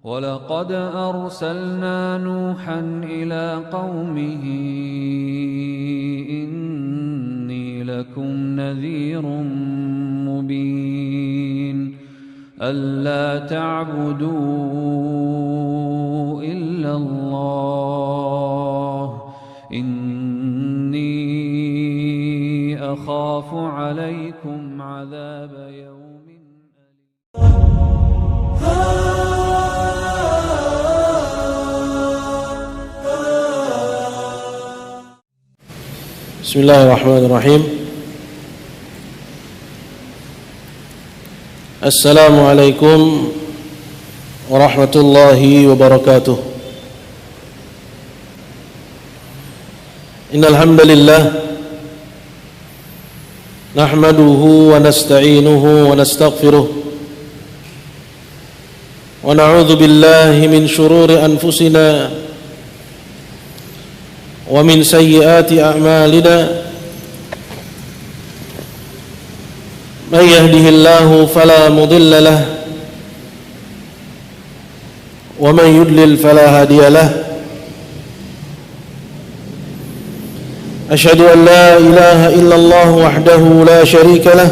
ولقد أرسلنا نوحا إلى قومه إني لكم نذير مبين ألا تعبدوا إلا الله إني أخاف عليكم عذاب يوم Bismillahirrahmanirrahim. Assalamualaikum warahmatullahi wabarakatuh. Innal hamdalillah nahmaduhu wa nasta'inuhu wa nastaghfiruh wa na'udzu billahi min shururi anfusina wa min sayyiati a'malina may yahdihillahu fala mudilla lahu wa man yudlil fala hadiya lahu asyhadu an la ilaha illallah wahdahu la syarika lahu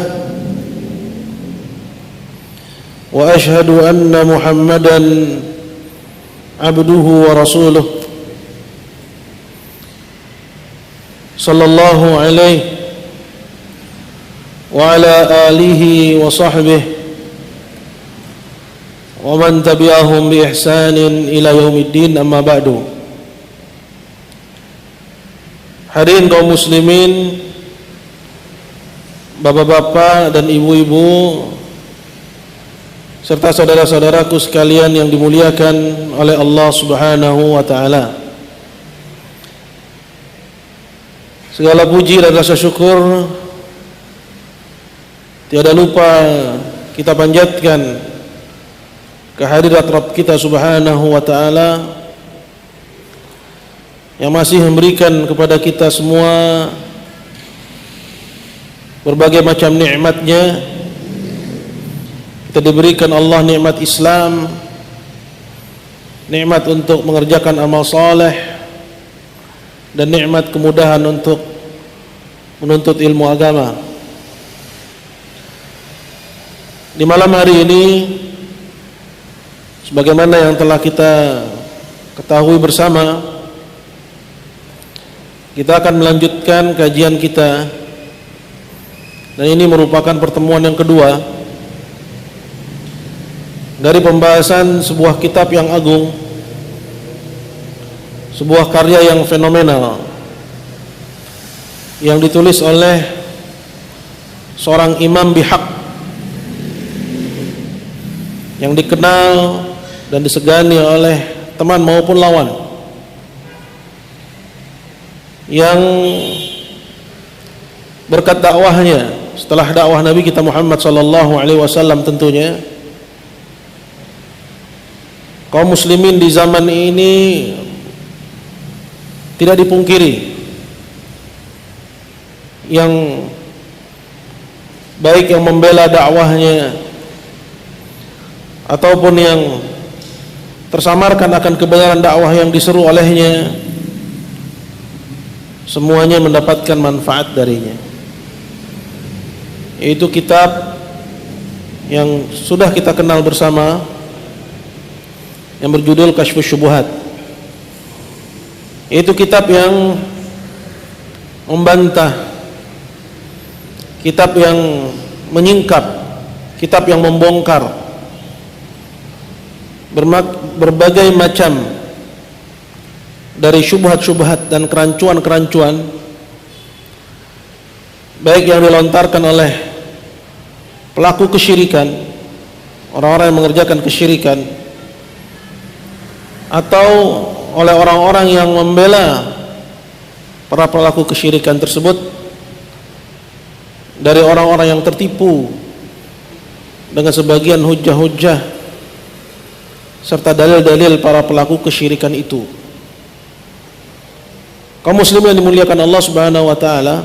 wa asyhadu anna muhammadan abduhu wa rasuluh sallallahu alaihi wa ala alihi wa sahbihi wa man tabi'ahum bi ihsanin ila yaumiddin, amma ba'du. Hadirin kaum muslimin, bapak-bapak dan ibu-ibu serta saudara-saudaraku sekalian yang dimuliakan oleh Allah Subhanahu wa taala. Segala puji dan rasa syukur tiada lupa kita panjatkan kehadirat Rabb kita Subhanahu wa ta'ala yang masih memberikan kepada kita semua berbagai macam nikmatnya. Kita diberikan Allah nikmat Islam, nikmat untuk mengerjakan amal saleh, dan nikmat kemudahan untuk menuntut ilmu agama. Di malam hari ini, sebagaimana yang telah kita ketahui bersama, kita akan melanjutkan kajian kita, dan ini merupakan pertemuan yang kedua dari pembahasan sebuah kitab yang agung, sebuah karya yang fenomenal yang ditulis oleh seorang imam bihaq yang dikenal dan disegani oleh teman maupun lawan, yang berkat dakwahnya setelah dakwah Nabi kita Muhammad sallallahu alaihi wasallam, tentunya kaum muslimin di zaman ini tidak dipungkiri yang baik yang membela dakwahnya ataupun yang tersamarkan akan kebenaran dakwah yang diseru olehnya, semuanya mendapatkan manfaat darinya. Yaitu kitab yang sudah kita kenal bersama yang berjudul Kasyfus Syubuhat. Itu kitab yang membantah, kitab yang menyingkap, kitab yang membongkar berbagai macam dari syubhat-syubhat dan kerancuan-kerancuan, baik yang dilontarkan oleh pelaku kesyirikan, orang-orang yang mengerjakan kesyirikan, atau oleh orang-orang yang membela para pelaku kesyirikan tersebut, dari orang-orang yang tertipu dengan sebagian hujah-hujah serta dalil-dalil para pelaku kesyirikan itu. Kaum muslimin yang dimuliakan Allah Subhanahu wa taala,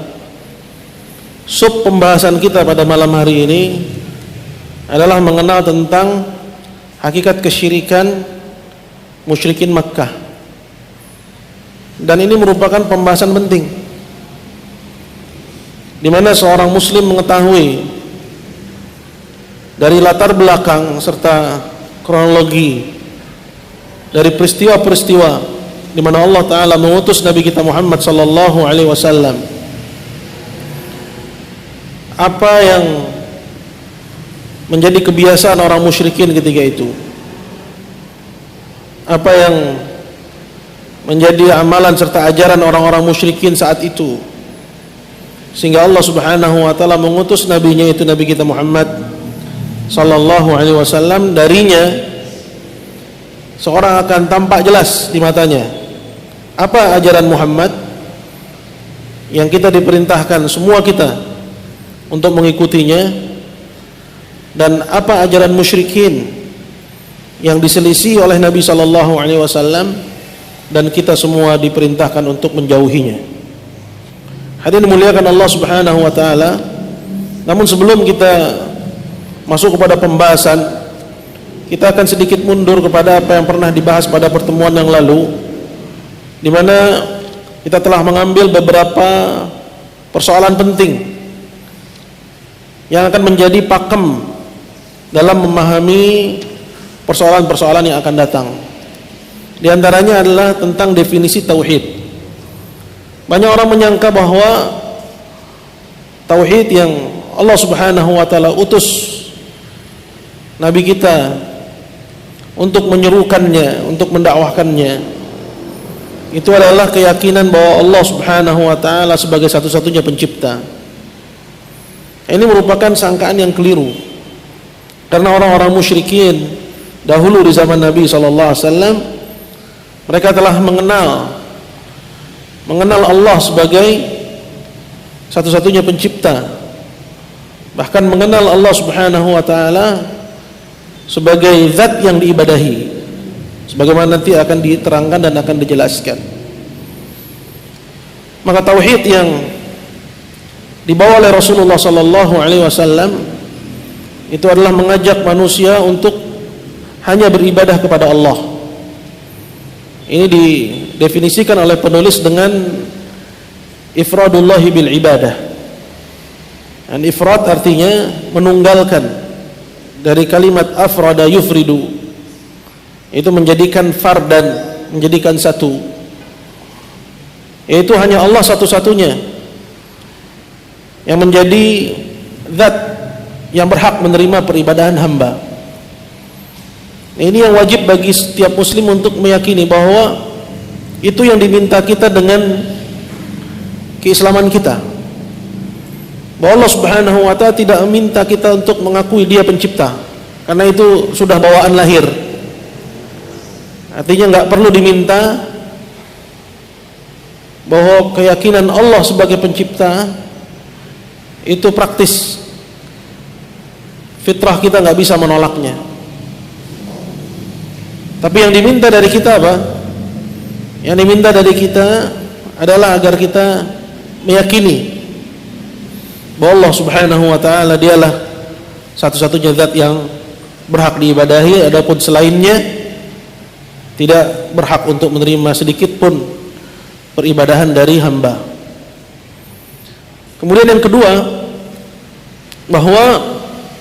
sub pembahasan kita pada malam hari ini adalah mengenal tentang hakikat kesyirikan musyrikin Makkah. Dan ini merupakan pembahasan penting, di mana seorang muslim mengetahui dari latar belakang serta kronologi dari peristiwa-peristiwa di mana Allah Ta'ala mengutus Nabi kita Muhammad sallallahu alaihi wasallam, apa yang menjadi kebiasaan orang musyrikin ketika itu, apa yang menjadi amalan serta ajaran orang-orang musyrikin saat itu, sehingga Allah Subhanahu wa taala mengutus nabinya itu Nabi kita Muhammad sallallahu alaihi wasallam. Darinya seorang akan tampak jelas di matanya apa ajaran Muhammad yang kita diperintahkan semua kita untuk mengikutinya, dan apa ajaran musyrikin yang diselisih oleh Nabi sallallahu alaihi wasallam dan kita semua diperintahkan untuk menjauhinya. Hadirin dimuliakan Allah Subhanahu wa taala. Namun sebelum kita masuk kepada pembahasan, kita akan sedikit mundur kepada apa yang pernah dibahas pada pertemuan yang lalu, di mana kita telah mengambil beberapa persoalan penting yang akan menjadi pakem dalam memahami persoalan-persoalan yang akan datang. Di antaranya adalah tentang definisi tauhid. Banyak orang menyangka bahwa tauhid yang Allah Subhanahu wa taala utus Nabi kita untuk menyerukannya, untuk mendakwahkannya, itu adalah keyakinan bahwa Allah Subhanahu wa taala sebagai satu-satunya pencipta. Ini merupakan sangkaan yang keliru, karena orang-orang musyrikin dahulu di zaman Nabi sallallahu alaihi wasallam, mereka telah mengenal Allah sebagai satu-satunya pencipta, bahkan mengenal Allah Subhanahu wa taala sebagai zat yang diibadahi, sebagaimana nanti akan diterangkan dan akan dijelaskan. Maka tauhid yang dibawa oleh Rasulullah sallallahu alaihi wasallam itu adalah mengajak manusia untuk hanya beribadah kepada Allah. Ini didefinisikan oleh penulis dengan ifradullahi bil ibadah. Dan ifrad artinya menunggalkan, dari kalimat afrada yufridu, itu menjadikan fardan, menjadikan satu, yaitu hanya Allah satu-satunya yang menjadi zat yang berhak menerima peribadahan hamba. Ini yang wajib bagi setiap muslim untuk meyakini bahwa itu yang diminta kita dengan keislaman kita, bahwa Allah Subhanahu wa taala tidak meminta kita untuk mengakui Dia pencipta, karena itu sudah bawaan lahir. Artinya nggak perlu diminta bahwa keyakinan Allah sebagai pencipta itu praktis, fitrah kita nggak bisa menolaknya. Tapi yang diminta dari kita apa? Yang diminta dari kita adalah agar kita meyakini bahwa Allah Subhanahu wa taala Dialah satu-satunya zat yang berhak diibadahi, adapun selainnya tidak berhak untuk menerima sedikit pun peribadahan dari hamba. Kemudian yang kedua, bahwa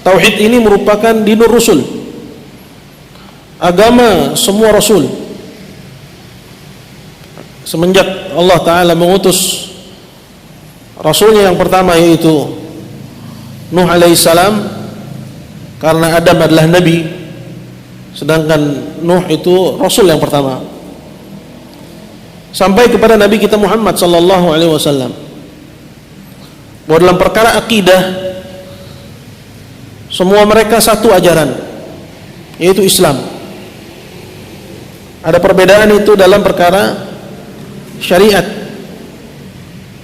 tauhid ini merupakan dinur rusul, agama semua rasul. Semenjak Allah Ta'ala mengutus rasulnya yang pertama, yaitu Nuh alaihissalam, karena Adam adalah nabi, sedangkan Nuh itu rasul yang pertama, sampai kepada Nabi kita Muhammad sallallahu alaihi wasallam, bahwa dalam perkara akidah semua mereka satu ajaran, yaitu Islam. Ada perbedaan itu dalam perkara syariat,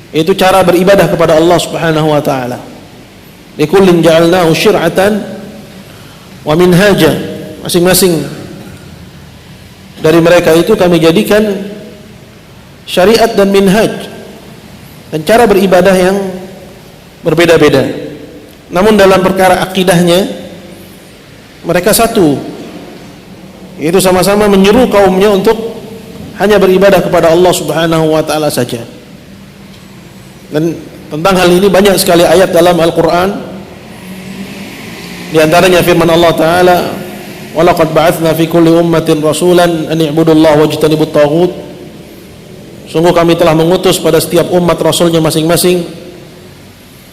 yaitu cara beribadah kepada Allah Subhanahu wa taala. Likullin ja'alnahu syir'atan wa minhaja. Masing-masing dari mereka itu kami jadikan syariat dan minhaj, dan cara beribadah yang berbeda-beda. Namun dalam perkara akidahnya mereka satu, Itu sama-sama menyeru kaumnya untuk hanya beribadah kepada Allah Subhanahu wa taala saja. Dan tentang hal ini banyak sekali ayat dalam Al-Qur'an. Di antaranya firman Allah taala, "Wa laqad ba'atsna fi kulli ummatin rasulan an i'budullaha wajtanibut taghut." Sungguh kami telah mengutus pada setiap umat rasulnya masing-masing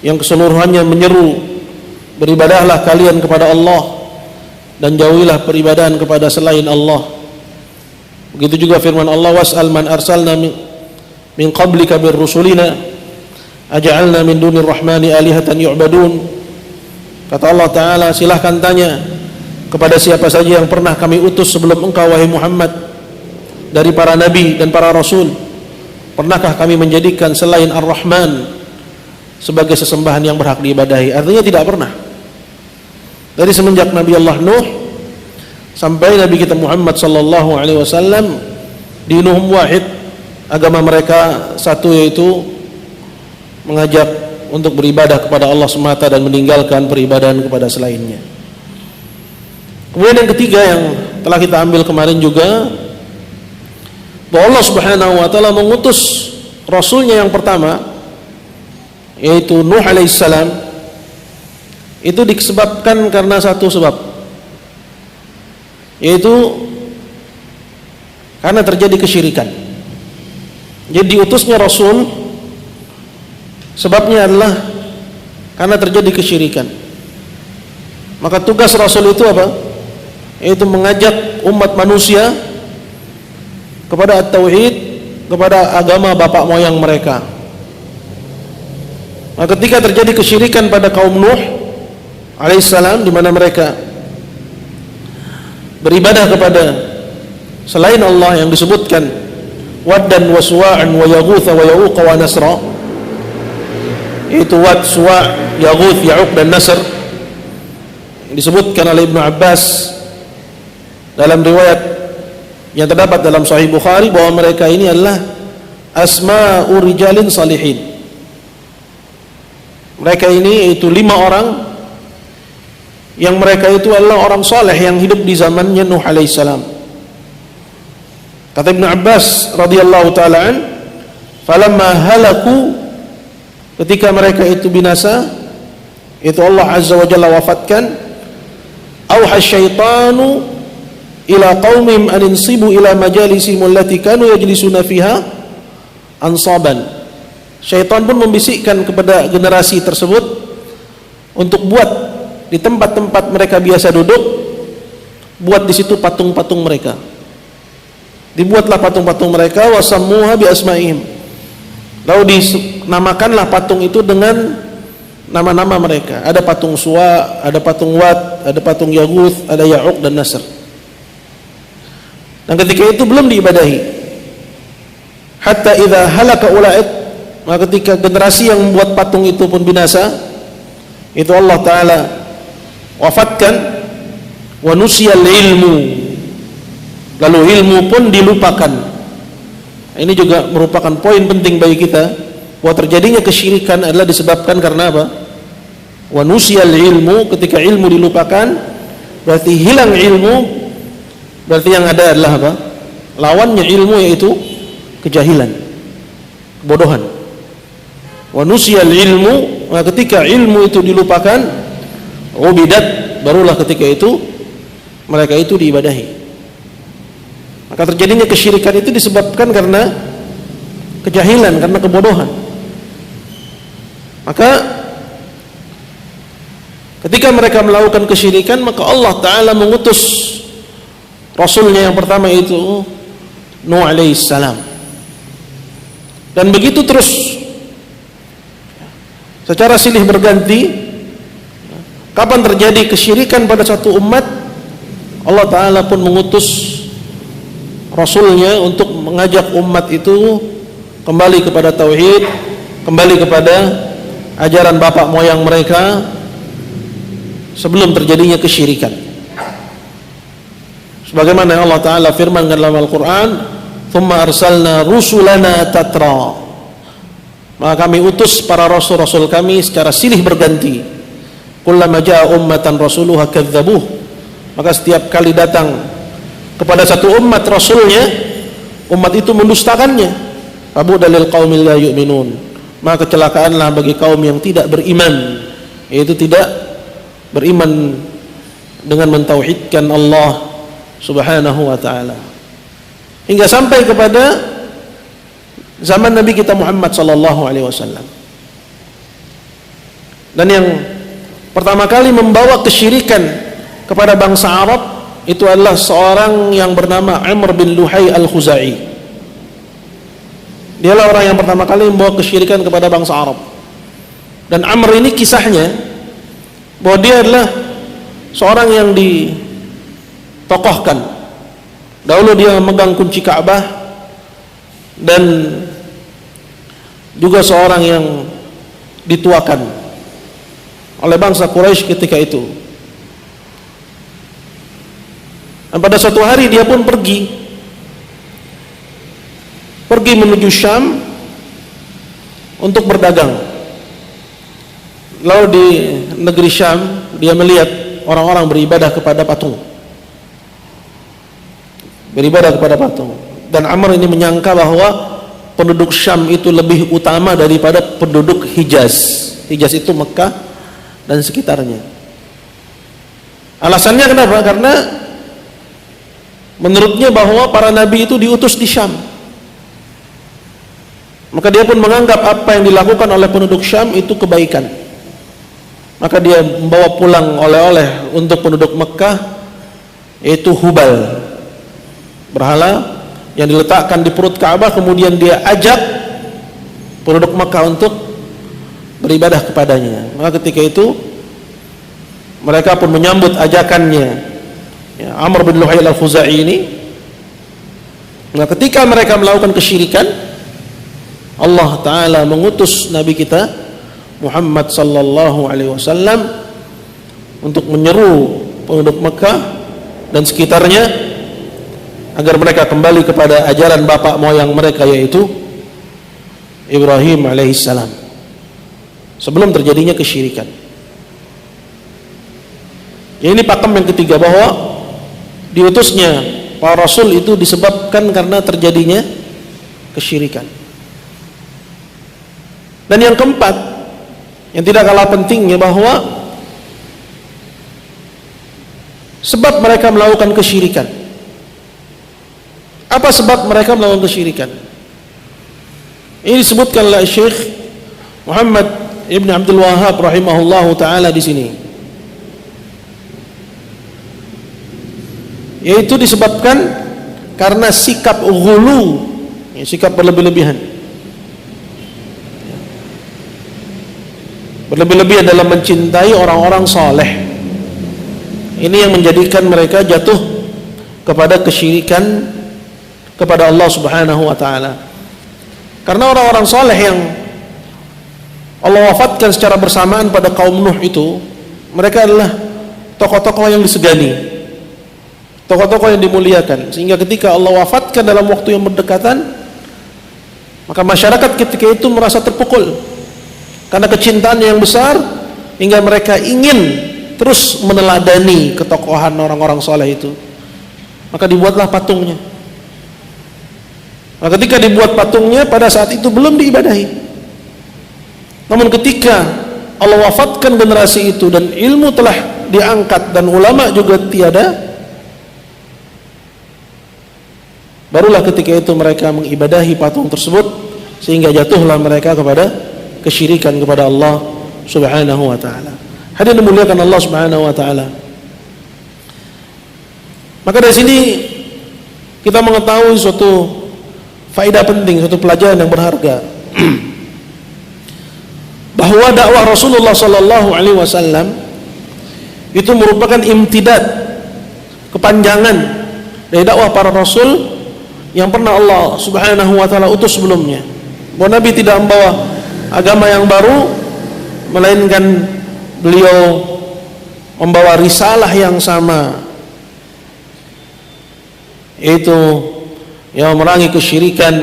yang keseluruhannya menyeru, beribadahlah kalian kepada Allah dan jauhilah peribadahan kepada selain Allah. Begitu juga firman Allah, "Was'al man arsalna min qablika bir rusulina aj'alna min dunir rahmani alihatan yu'badun." Kata Allah taala, silahkan tanya kepada siapa saja yang pernah kami utus sebelum engkau wahai Muhammad dari para nabi dan para rasul, pernahkah kami menjadikan selain Ar-Rahman sebagai sesembahan yang berhak diibadahi? Artinya tidak pernah. Dari semenjak Nabi Allah Nuh sampai Nabi kita Muhammad sallallahu alaihi wasallam, dinuhum wahid, agama mereka satu, yaitu mengajak untuk beribadah kepada Allah semata dan meninggalkan peribadahan kepada selainnya. Kemudian yang ketiga yang telah kita ambil kemarin juga, bahwa Allah Subhanahu wa taala mengutus rasulnya yang pertama, yaitu Nuh alaihissalam, itu disebabkan karena satu sebab, yaitu karena terjadi kesyirikan. Jadi diutusnya rasul sebabnya adalah karena terjadi kesyirikan. Maka tugas rasul itu apa? Yaitu mengajak umat manusia kepada at-tauhid, kepada agama bapak moyang mereka. Maka ketika terjadi kesyirikan pada kaum Nuh alaihissalam, di mana mereka beribadah kepada selain Allah yang disebutkan Waddan wa Suwa'an wa Yaghutha wa Ya'uqa wa Nasra, yaitu Wad, Suwa', Yaghuth, Ya'uq dan Nasr, yang disebutkan oleh Ibnu Abbas dalam riwayat yang terdapat dalam Sahih Bukhari bahwa mereka ini adalah asma'u rijalin salihin. Mereka ini yaitu 5 orang yang mereka itu adalah orang soleh yang hidup di zamannya Nuh alaihissalam. Kata Ibnu Abbas radhiyallahu ta'ala an, falamma halaku, ketika mereka itu binasa, itu Allah azza wa jalla wafatkan, auha syaitanu ila qaumim an insibu ila majalisihim allati kanu yajlisuna fiha ansaban. Syaitan pun membisikkan kepada generasi tersebut untuk buat di tempat-tempat mereka biasa duduk, buat di situ patung-patung mereka. Dibuatlah patung-patung mereka, wasammuha bi asma'ihim. Lalu dinamakanlah patung itu dengan nama-nama mereka. Ada patung Suwa, ada patung Wad, ada patung Yaghuth, ada Ya'uq dan Nasr. Dan ketika itu belum diibadahi. Hatta idza halaka ula'id, maka ketika generasi yang membuat patung itu pun binasa, itu Allah taala wafatkan, wa nusiyal ilmu, lalu ilmu pun dilupakan. Ini juga merupakan poin penting bagi kita, bahwa terjadinya kesyirikan adalah disebabkan karena apa? Wa nusiyal ilmu, ketika ilmu dilupakan berarti hilang ilmu, berarti yang ada adalah apa? Lawannya ilmu, yaitu kejahilan, kebodohan. Wa nusiyal ilmu, maka ketika ilmu itu dilupakan, ubidat, barulah ketika itu mereka itu diibadahi. Maka terjadinya kesyirikan itu disebabkan karena kejahilan, karena kebodohan. Maka ketika mereka melakukan kesyirikan, maka Allah Ta'ala mengutus Rasulnya yang pertama, itu Nuh alaihissalam. Dan begitu terus secara silih berganti. Kapan terjadi kesyirikan pada satu umat, Allah Ta'ala pun mengutus Rasulnya untuk mengajak umat itu kembali kepada tauhid, kembali kepada ajaran bapak moyang mereka sebelum terjadinya kesyirikan. Sebagaimana Allah Ta'ala firman dalam Al-Quran, "Tsumma arsalna rusulana tatra." Maka kami utus para rasul-rasul kami secara silih berganti. Kullama jaa ummatan rasuluha kadzabuh. Maka setiap kali datang kepada satu umat rasulnya, umat itu mendustakannya. Abu dalil qaumil la yu'minun, maka kecelakaanlah bagi kaum yang tidak beriman, yaitu tidak beriman dengan mentauhidkan Allah Subhanahu wa ta'ala. Hingga sampai kepada zaman Nabi kita Muhammad sallallahu alaihi wasallam. Dan yang pertama kali membawa kesyirikan kepada bangsa Arab itu adalah seorang yang bernama Amr bin Luhai al-Khuzai. Dialah orang yang pertama kali membawa kesyirikan kepada bangsa Arab. Dan Amr ini kisahnya bahwa dia adalah seorang yang ditokohkan. Dahulu dia memegang kunci Ka'bah dan juga seorang yang dituakan oleh bangsa Quraisy ketika itu. Dan pada suatu hari dia pun pergi menuju Syam untuk berdagang. Lalu di negeri Syam dia melihat orang-orang beribadah kepada patung. Dan Amr ini menyangka bahwa penduduk Syam itu lebih utama daripada penduduk Hijaz. Hijaz itu Mekah dan sekitarnya. Alasannya kenapa? Karena menurutnya bahwa para nabi itu diutus di Syam. Maka dia pun menganggap apa yang dilakukan oleh penduduk Syam itu kebaikan. Maka dia membawa pulang oleh-oleh untuk penduduk Mekah, yaitu Hubal, berhala yang diletakkan di perut Ka'bah. Kemudian dia ajak penduduk Mekah untuk beribadah kepadanya. Maka ketika itu mereka pun menyambut ajakannya, ya, Amr bin Luhai al-Khuzai ini. Nah, ketika mereka melakukan kesyirikan, Allah Ta'ala mengutus Nabi kita Muhammad sallallahu alaihi wasallam untuk menyeru penduduk Mekah dan sekitarnya agar mereka kembali kepada ajaran bapak moyang mereka, yaitu Ibrahim alaihissalam, sebelum terjadinya kesyirikan. Ya, ini pakem yang ketiga, bahwa diutusnya para rasul itu disebabkan karena terjadinya kesyirikan. Dan yang keempat, yang tidak kalah pentingnya, bahwa sebab mereka melakukan kesyirikan. Apa sebab mereka melakukan kesyirikan? Ini disebutkan oleh Syekh Muhammad Ibn Abdul Wahhab rahimahullahu ta'ala di sini, yaitu disebabkan karena sikap ghulu, ya, sikap berlebih-lebihan dalam mencintai orang-orang saleh. Ini yang menjadikan mereka jatuh kepada kesyirikan kepada Allah Subhanahu wa ta'ala. Karena orang-orang saleh yang Allah wafatkan secara bersamaan pada kaum Nuh itu, mereka adalah tokoh-tokoh yang disegani, tokoh-tokoh yang dimuliakan, sehingga ketika Allah wafatkan dalam waktu yang berdekatan, maka masyarakat ketika itu merasa terpukul karena kecintaan yang besar, hingga mereka ingin terus meneladani ketokohan orang-orang saleh itu. Maka dibuatlah patungnya. Maka ketika dibuat patungnya, pada saat itu belum diibadahi. Namun ketika Allah wafatkan generasi itu dan ilmu telah diangkat dan ulama juga tiada, barulah ketika itu mereka mengibadahi patung tersebut, sehingga jatuhlah mereka kepada kesyirikan kepada Allah Subhanahu wa ta'ala. Hadirin dimuliakan Allah Subhanahu wa ta'ala. Maka dari sini kita mengetahui suatu faedah penting, suatu pelajaran yang berharga, bahwa dakwah Rasulullah sallallahu alaihi wasallam itu merupakan imtidad, kepanjangan dari dakwah para rasul yang pernah Allah Subhanahu wa ta'ala utus sebelumnya. Bahwa Nabi tidak membawa agama yang baru, melainkan beliau membawa risalah yang sama, yaitu yang memerangi kesyirikan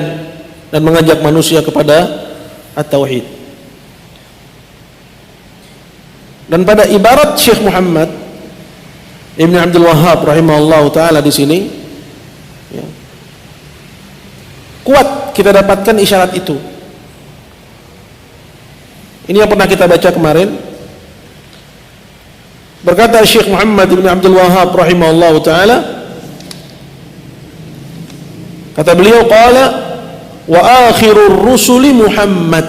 dan mengajak manusia kepada at-tauhid. Dan pada ibarat Syekh Muhammad Ibn Abdul Wahhab rahimahullah ta'ala di sini, Ya. Kuat kita dapatkan isyarat itu. Ini yang pernah kita baca kemarin. Berkata Syekh Muhammad bin Abdul Wahhab rahimahullahu taala, kata beliau, qala wa akhirur rusuli Muhammad,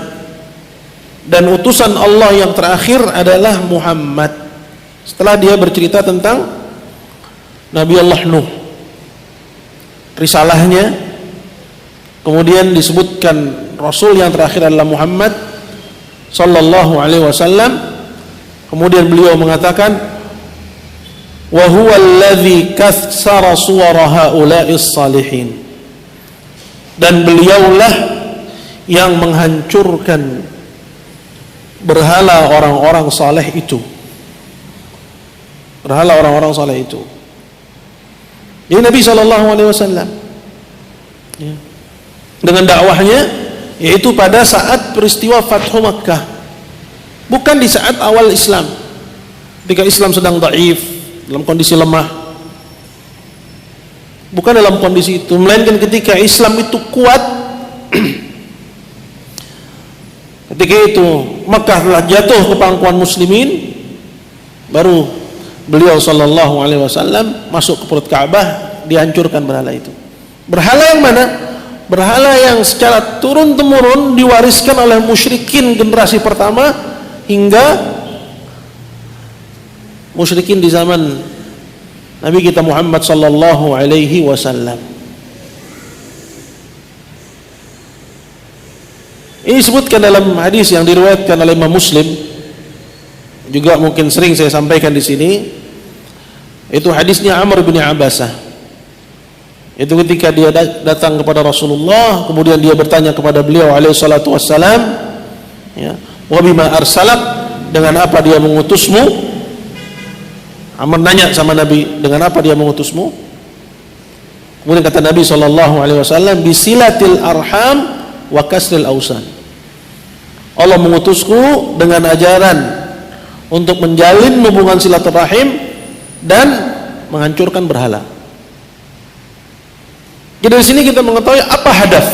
dan utusan Allah yang terakhir adalah Muhammad. Setelah dia bercerita tentang Nabi Allah Nuh, risalahnya, kemudian disebutkan Rasul yang terakhir adalah Muhammad sallallahu alaihi wasallam. Kemudian beliau mengatakan, wa huwa alladzi katsara suwara haula'is salihin, dan beliaulah yang menghancurkan berhala orang-orang saleh itu. Berhala orang-orang saleh itu. Jadi Nabi sallallahu alaihi wasallam dengan dakwahnya, yaitu pada saat peristiwa Fathu Makkah, bukan di saat awal Islam, ketika Islam sedang dhaif, dalam kondisi lemah. Bukan dalam kondisi itu, melainkan ketika Islam itu kuat. Ketika itu Makkah telah jatuh ke pangkuan muslimin, baru beliau sallallahu alaihi wasallam masuk ke perut Ka'bah, dihancurkan berhala itu. Berhala yang mana? Berhala yang secara turun-temurun diwariskan oleh musyrikin generasi pertama hingga musyrikin di zaman Nabi kita Muhammad sallallahu alaihi wasallam. Ini disebutkan dalam hadis yang diriwayatkan oleh Imam Muslim, juga mungkin sering saya sampaikan di sini. Itu hadisnya Amr bin Abasah. Itu ketika dia datang kepada Rasulullah, kemudian dia bertanya kepada beliau alaihi salatu wassalam, ya, wa bima arsalak, dengan apa dia mengutusmu? Amr nanya sama Nabi, dengan apa dia mengutusmu? Kemudian kata Nabi sallallahu alaihi wasallam, bisilatil arham wa kasril ausan. Allah mengutusku dengan ajaran untuk menjalin hubungan silaturahim dan menghancurkan berhala. Jadi dari sini kita mengetahui apa hadaf,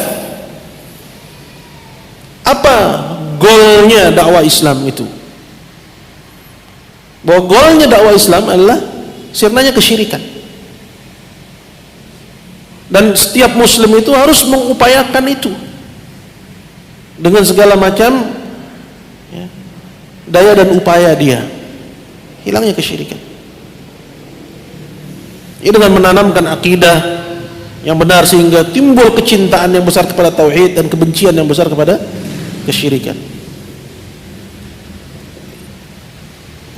apa goalnya dakwah Islam itu. Bahwa goalnya dakwah Islam adalah sirnanya kesyirikan. Dan setiap muslim itu harus mengupayakan itu dengan segala macam ya, daya dan upaya dia, hilangnya kesyirikan. Ini dengan menanamkan akidah yang benar sehingga timbul kecintaan yang besar kepada tauhid dan kebencian yang besar kepada kesyirikan.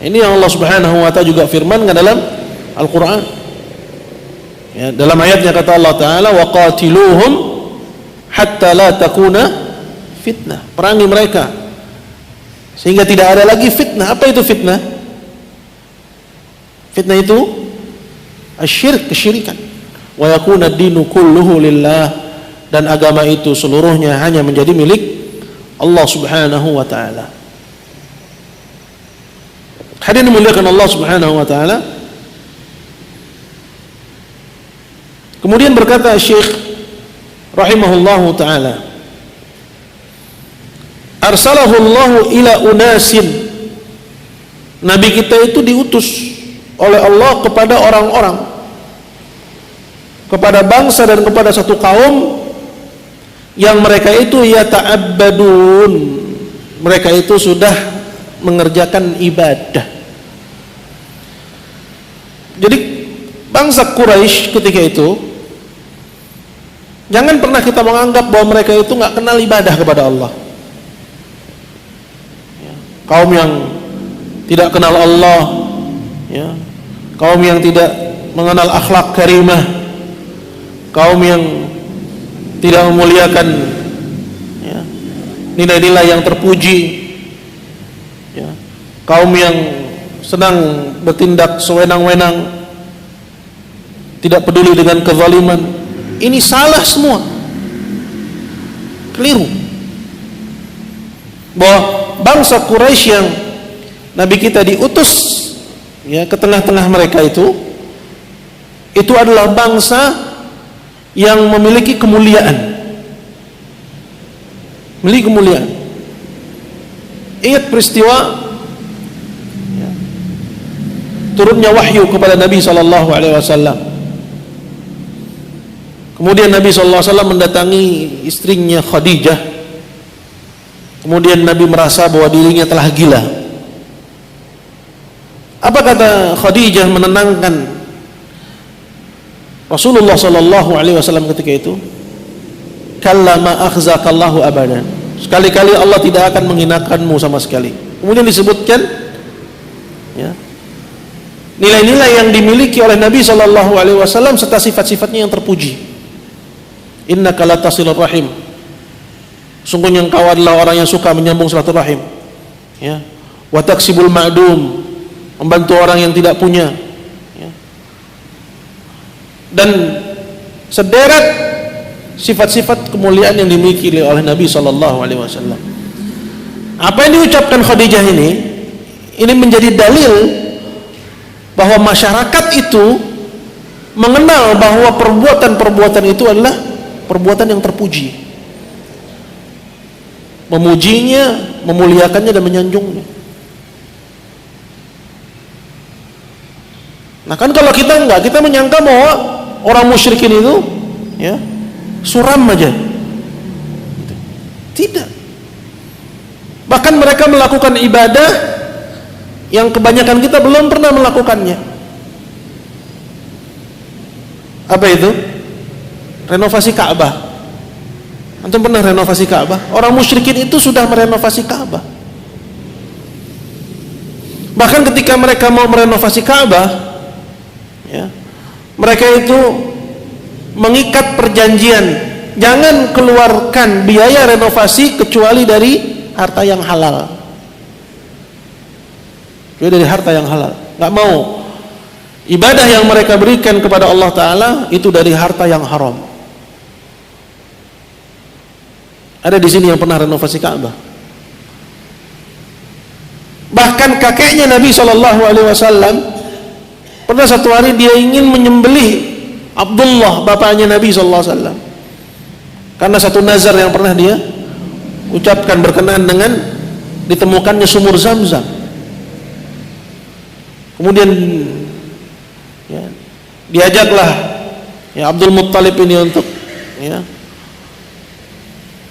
Ini yang Allah Subhanahu wa taala juga firmankan dalam Al-Qur'an. Ya, dalam ayatnya kata Allah taala, wa qatiluhum hatta la takuna fitnah. Perangi mereka sehingga tidak ada lagi fitnah. Apa itu fitnah? Fitnah itu asyirk, kesyirikan. Wa yakuna ad-dinu kulluhu lillah, dan agama itu seluruhnya hanya menjadi milik Allah Subhanahu wa taala. Hadirin dimuliakan Allah Subhanahu wa taala. Kemudian berkata Syekh rahimahullahu taala, arsalahu Allahu ila unasin. Nabi kita itu diutus oleh Allah kepada orang-orang, kepada bangsa dan kepada satu kaum yang mereka itu yata'abbadun, mereka itu sudah mengerjakan ibadah. Jadi bangsa Quraisy ketika itu, jangan pernah kita menganggap bahwa mereka itu nggak kenal ibadah kepada Allah. Kaum yang tidak kenal Allah, ya, kaum yang tidak mengenal akhlak karimah, kaum yang tidak memuliakan ya, nilai-nilai yang terpuji, ya, kaum yang senang bertindak sewenang-wenang, tidak peduli dengan kezaliman. Ini salah semua, keliru. Bahwa bangsa Quraisy yang Nabi kita diutus ya ke tengah-tengah mereka itu adalah bangsa yang memiliki kemuliaan. Memiliki kemuliaan. Ingat peristiwa turunnya wahyu kepada Nabi SAW. Kemudian Nabi SAW mendatangi istrinya Khadijah. Kemudian Nabi merasa bahwa dirinya telah gila. Apa kata Khadijah menenangkan Rasulullah SAW ketika itu? Kallama akhzakallahu abadan. Sekali-kali Allah tidak akan menghinakanmu sama sekali. Kemudian disebutkan ya, nilai-nilai yang dimiliki oleh Nabi SAW serta sifat-sifatnya yang terpuji. Innaka latasilur rahim. Sungguhnya engkau adalah orang yang suka menyambung silaturahim. Ya. Wa taksibul ma'dum, membantu orang yang tidak punya. Ya. Dan sederet sifat-sifat kemuliaan yang dimiliki oleh Nabi SAW. Apa yang diucapkan Khadijah ini menjadi dalil bahwa masyarakat itu mengenal bahwa perbuatan-perbuatan itu adalah perbuatan yang terpuji, memujinya, memuliakannya dan menyanjungnya. Nah kan kalau kita enggak, kita menyangka bahwa orang musyrikin itu ya suram aja. Tidak. Bahkan mereka melakukan ibadah yang kebanyakan kita belum pernah melakukannya. Apa itu? Renovasi Ka'bah. Antum pernah renovasi Ka'bah? Orang musyrikin itu sudah merenovasi Ka'bah. Bahkan ketika mereka mau merenovasi Ka'bah, ya, mereka itu mengikat perjanjian, jangan keluarkan biaya renovasi kecuali dari harta yang halal. Kecuali dari harta yang halal. Nggak mau ibadah yang mereka berikan kepada Allah Ta'ala itu dari harta yang haram. Ada di sini yang pernah renovasi Ka'bah. Bahkan kakeknya Nabi SAW pernah satu hari dia ingin menyembelih Abdullah, bapaknya Nabi SAW, karena satu nazar yang pernah dia ucapkan berkenaan dengan ditemukannya sumur Zam-Zam. Kemudian ya, diajaklah ya Abdul Muttalib ini untuk ya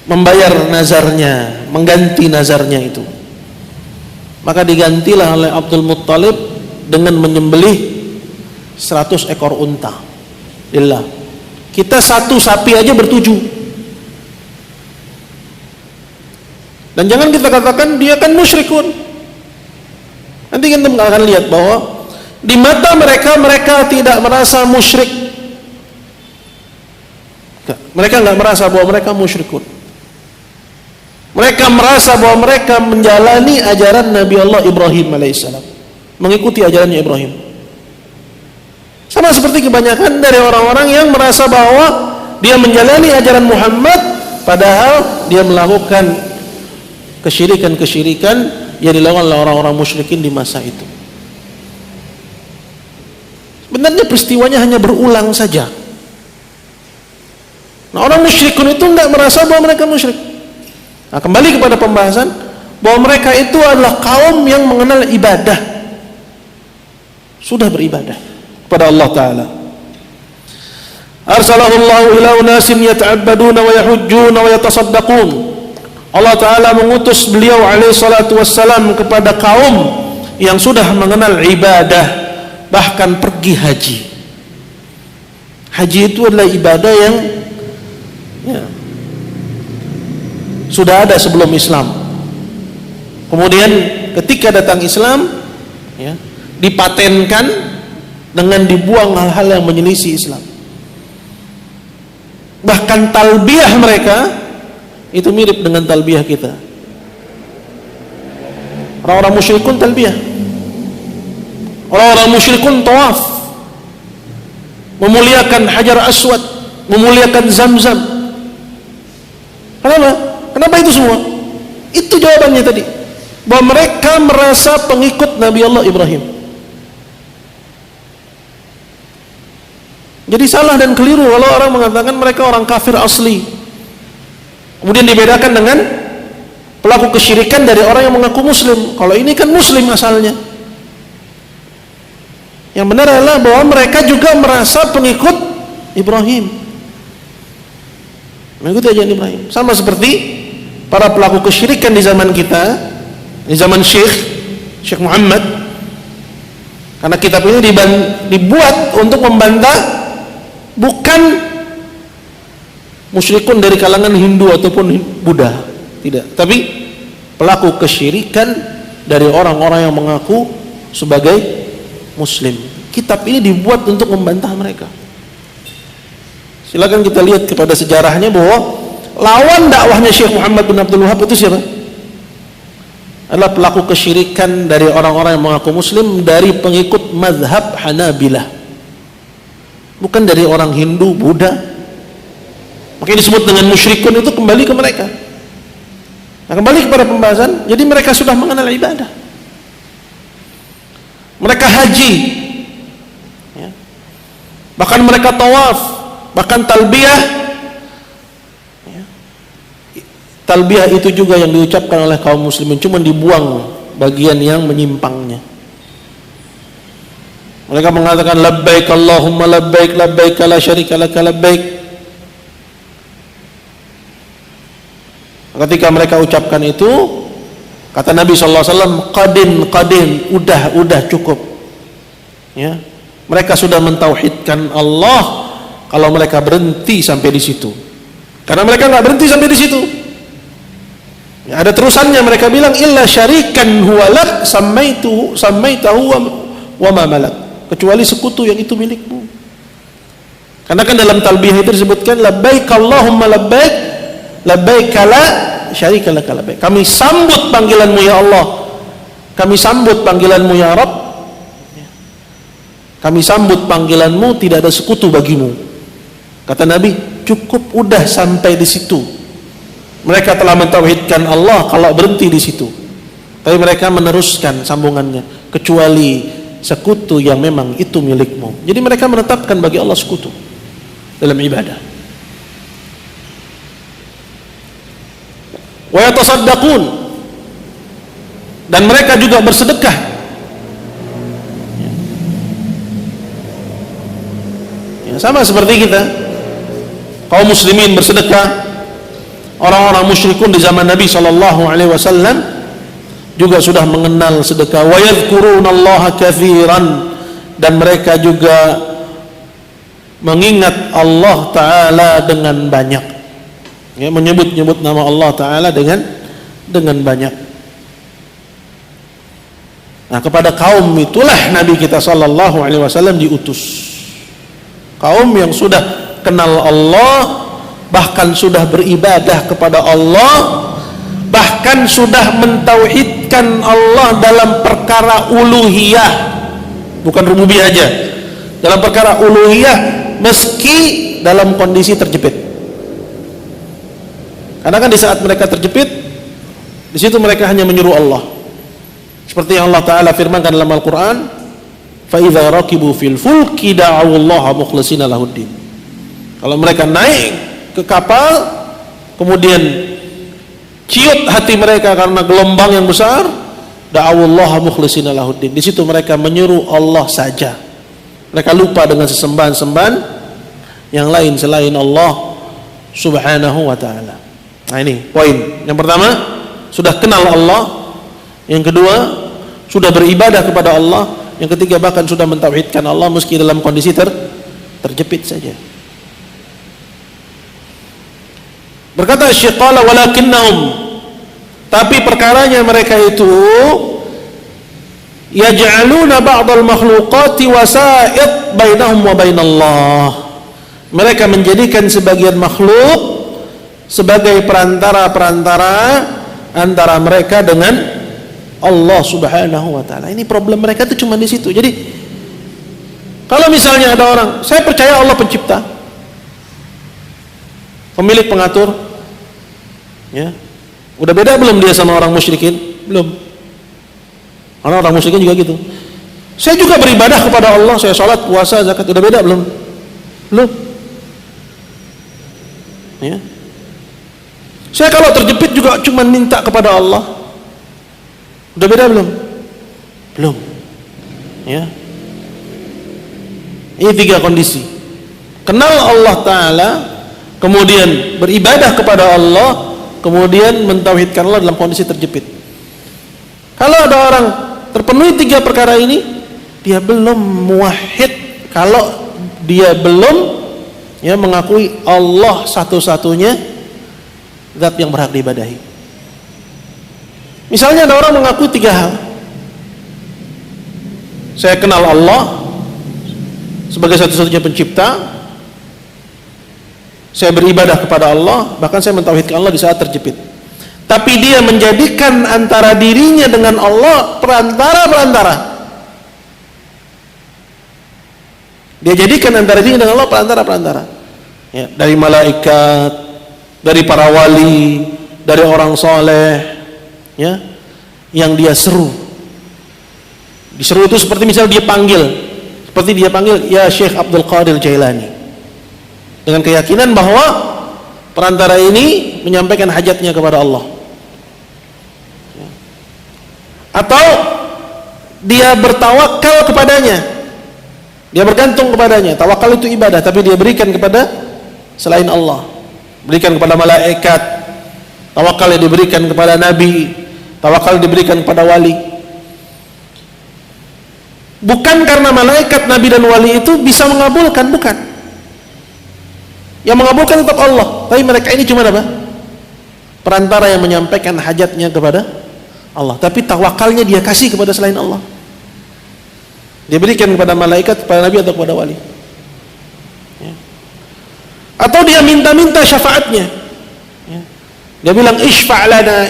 membayar nazarnya, mengganti nazarnya itu. Maka digantilah oleh Abdul Muttalib dengan menyembelih 100 ekor unta. Lillah. Kita satu sapi aja bertujuh. Dan jangan kita katakan dia kan musyrikun. Nanti kita akan lihat bahwa di mata mereka, mereka tidak merasa musyrik. Mereka nggak merasa bahwa mereka musyrikun. Mereka merasa bahwa mereka menjalani ajaran Nabi Allah Ibrahim alaihissalam, mengikuti ajarannya Ibrahim. Sama seperti kebanyakan dari orang-orang yang merasa bahwa dia menjalani ajaran Muhammad, padahal dia melakukan kesyirikan-kesyirikan yang dilakukan oleh orang-orang musyrikin di masa itu. Sebenarnya peristiwanya hanya berulang saja. Nah, orang musyrikun itu enggak merasa bahwa mereka musyrik. Nah, kembali kepada pembahasan bahwa mereka itu adalah kaum yang mengenal ibadah, sudah beribadah kepada Allah Ta'ala. Arsalahullahu ila unasim yata'abbaduna wa yahujjuna wa yatasaddaqun. Allah Ta'ala mengutus beliau alaihi salatu wassalam kepada kaum yang sudah mengenal ibadah, bahkan pergi haji. Haji itu adalah ibadah yang ya, sudah ada sebelum Islam. Kemudian ketika datang Islam ya, dipatenkan dengan dibuang hal-hal yang menyelisih Islam. Bahkan talbiyah mereka itu mirip dengan talbiyah kita. Orang-orang musyrikun talbiyah, orang-orang musyrikun tawaf, memuliakan Hajar Aswad, memuliakan Zam-Zam. Kenapa? Kenapa itu semua? Itu jawabannya tadi, bahwa mereka merasa pengikut Nabi Allah Ibrahim. Jadi salah dan keliru kalau orang mengatakan mereka orang kafir asli, kemudian dibedakan dengan pelaku kesyirikan dari orang yang mengaku muslim. Kalau ini kan muslim asalnya. Yang benar adalah bahwa mereka juga merasa pengikut Ibrahim, mengikuti ajaran Ibrahim. Sama seperti para pelaku kesyirikan di zaman kita, di zaman Syekh Muhammad. Karena kitab ini dibuat untuk membantah bukan musyrikun dari kalangan Hindu ataupun Buddha, tidak, tapi pelaku kesyirikan dari orang-orang yang mengaku sebagai muslim. Kitab ini dibuat untuk membantah mereka. Silakan kita lihat kepada sejarahnya bahwa lawan dakwahnya Syekh Muhammad bin Abdul Wahab itu siapa? Adalah pelaku kesyirikan dari orang-orang yang mengaku muslim dari pengikut mazhab Hanabilah, bukan dari orang Hindu, Buddha. Makanya disebut dengan musyrikun, itu kembali ke mereka. Nah, kembali kepada pembahasan, jadi mereka sudah mengenal ibadah, mereka haji, ya. Bahkan mereka tawaf, bahkan talbiyah, ya. Talbiyah itu juga yang diucapkan oleh kaum muslimin, cuma dibuang bagian yang menyimpangnya. Mereka mengatakan labbaik Allahumma labbaik labbaik la syarika laka labbaik. Ketika mereka ucapkan itu, kata Nabi SAW, qadin, udah cukup, ya. Mereka sudah mentauhidkan Allah kalau mereka berhenti sampai di situ. Karena mereka nggak berhenti sampai di situ, ya, ada terusannya. Mereka bilang illa syarikan huwa lak sammaitahu wa ma malak, kecuali sekutu yang itu milikmu. Karena kan dalam talbiyah itu disebutkan labbaik Allahumma labbaik labbaik la syarika lak labbaik. Kami sambut panggilanmu ya Allah, kami sambut panggilanmu ya Rabb, kami sambut panggilanmu, tidak ada sekutu bagimu. Kata Nabi, cukup, udah sampai di situ. Mereka telah mentauhidkan Allah kalau berhenti di situ, tapi mereka meneruskan sambungannya, kecuali sekutu yang memang itu milikmu. Jadi mereka menetapkan bagi Allah sekutu dalam ibadah. Wa yatasaddaqun, dan mereka juga bersedekah. Ya, sama seperti kita, kaum muslimin bersedekah. Orang-orang musyrikun di zaman Nabi SAW juga sudah mengenal sedekah. Wa yadhkurunallaha katsiran, dan mereka juga mengingat Allah Ta'ala dengan banyak, ya, menyebut-nyebut nama Allah Ta'ala dengan banyak. Nah, kepada kaum itulah Nabi kita SAW diutus. Kaum yang sudah kenal Allah, bahkan sudah beribadah kepada Allah, bahkan sudah mentauhidkan Allah dalam perkara uluhiyah, bukan rububiyah aja, dalam perkara uluhiyah, meski dalam kondisi terjepit. Karena kan di saat mereka terjepit, di situ mereka hanya menyeru Allah, seperti yang Allah Ta'ala firmankan dalam Al-Quran, فَإِذَا رَكِبُوا فِي الْفُلْكِ دَعَوُوا اللَّهَ مُخْلِصِينَ لَهُ الدِّينَ. Kalau mereka naik ke kapal, kemudian ciut hati mereka karena gelombang yang besar, da'awullaha mukhlishina lahuddin. Di situ mereka menyeru Allah saja. Mereka lupa dengan sesembahan-sembahan yang lain selain Allah Subhanahu wa ta'ala. Nah, ini poin. Yang pertama, sudah kenal Allah. Yang kedua, sudah beribadah kepada Allah. Yang ketiga, bahkan sudah mentauhidkan Allah meski dalam kondisi terjepit saja. Berkata Syekh, qala walakinnahum, tapi perkaranya mereka itu yaj'aluna ba'dal makhluqati wasa'id bainahum wa bainallah. Mereka menjadikan sebagian makhluk sebagai perantara-perantara antara mereka dengan Allah Subhanahu wa ta'ala. Ini problem mereka itu cuma di situ. Jadi kalau misalnya ada orang, saya percaya Allah pencipta, pemilik, pengatur, ya, udah beda belum dia sama orang musyrikin? Belum. Karena orang musyrikin juga gitu. Saya juga beribadah kepada Allah, saya sholat, puasa, zakat, udah beda belum? Belum. Ya. Saya kalau terjepit juga cuma minta kepada Allah. Udah beda belum? Belum. Ya. Ini 3 kondisi. Kenal Allah Ta'ala, kemudian beribadah kepada Allah, kemudian mentauhidkan Allah dalam kondisi terjepit. Kalau ada orang terpenuhi 3 perkara ini, dia belum muwahhid. Kalau dia belum mengakui Allah satu-satunya zat yang berhak diibadahi. Misalnya ada orang mengakui 3 hal. Saya kenal Allah sebagai satu-satunya pencipta, saya beribadah kepada Allah, bahkan saya mentauhidkan Allah di saat terjepit. Tapi dia menjadikan antara dirinya dengan Allah perantara-perantara. Dia jadikan antara dirinya dengan Allah perantara-perantara. Ya, dari malaikat, dari para wali, dari orang soleh, ya, yang dia seru. Diseru itu seperti misal dia panggil, ya Syekh Abdul Qadir Jailani, dengan keyakinan bahwa perantara ini menyampaikan hajatnya kepada Allah. Ya. Atau dia bertawakal kepadanya, dia bergantung kepadanya. Tawakal itu ibadah, tapi dia berikan kepada selain Allah. Berikan kepada malaikat, tawakal yang diberikan kepada nabi, tawakal diberikan kepada wali. Bukan karena malaikat, nabi dan wali itu bisa mengabulkan, bukan. Yang mengabulkan tetap Allah, tapi mereka ini cuma apa? Perantara yang menyampaikan hajatnya kepada Allah, tapi tawakalnya dia kasih kepada selain Allah. Dia berikan kepada malaikat, kepada nabi atau kepada wali. Atau dia minta-minta syafaatnya. Dia bilang isfa'lana,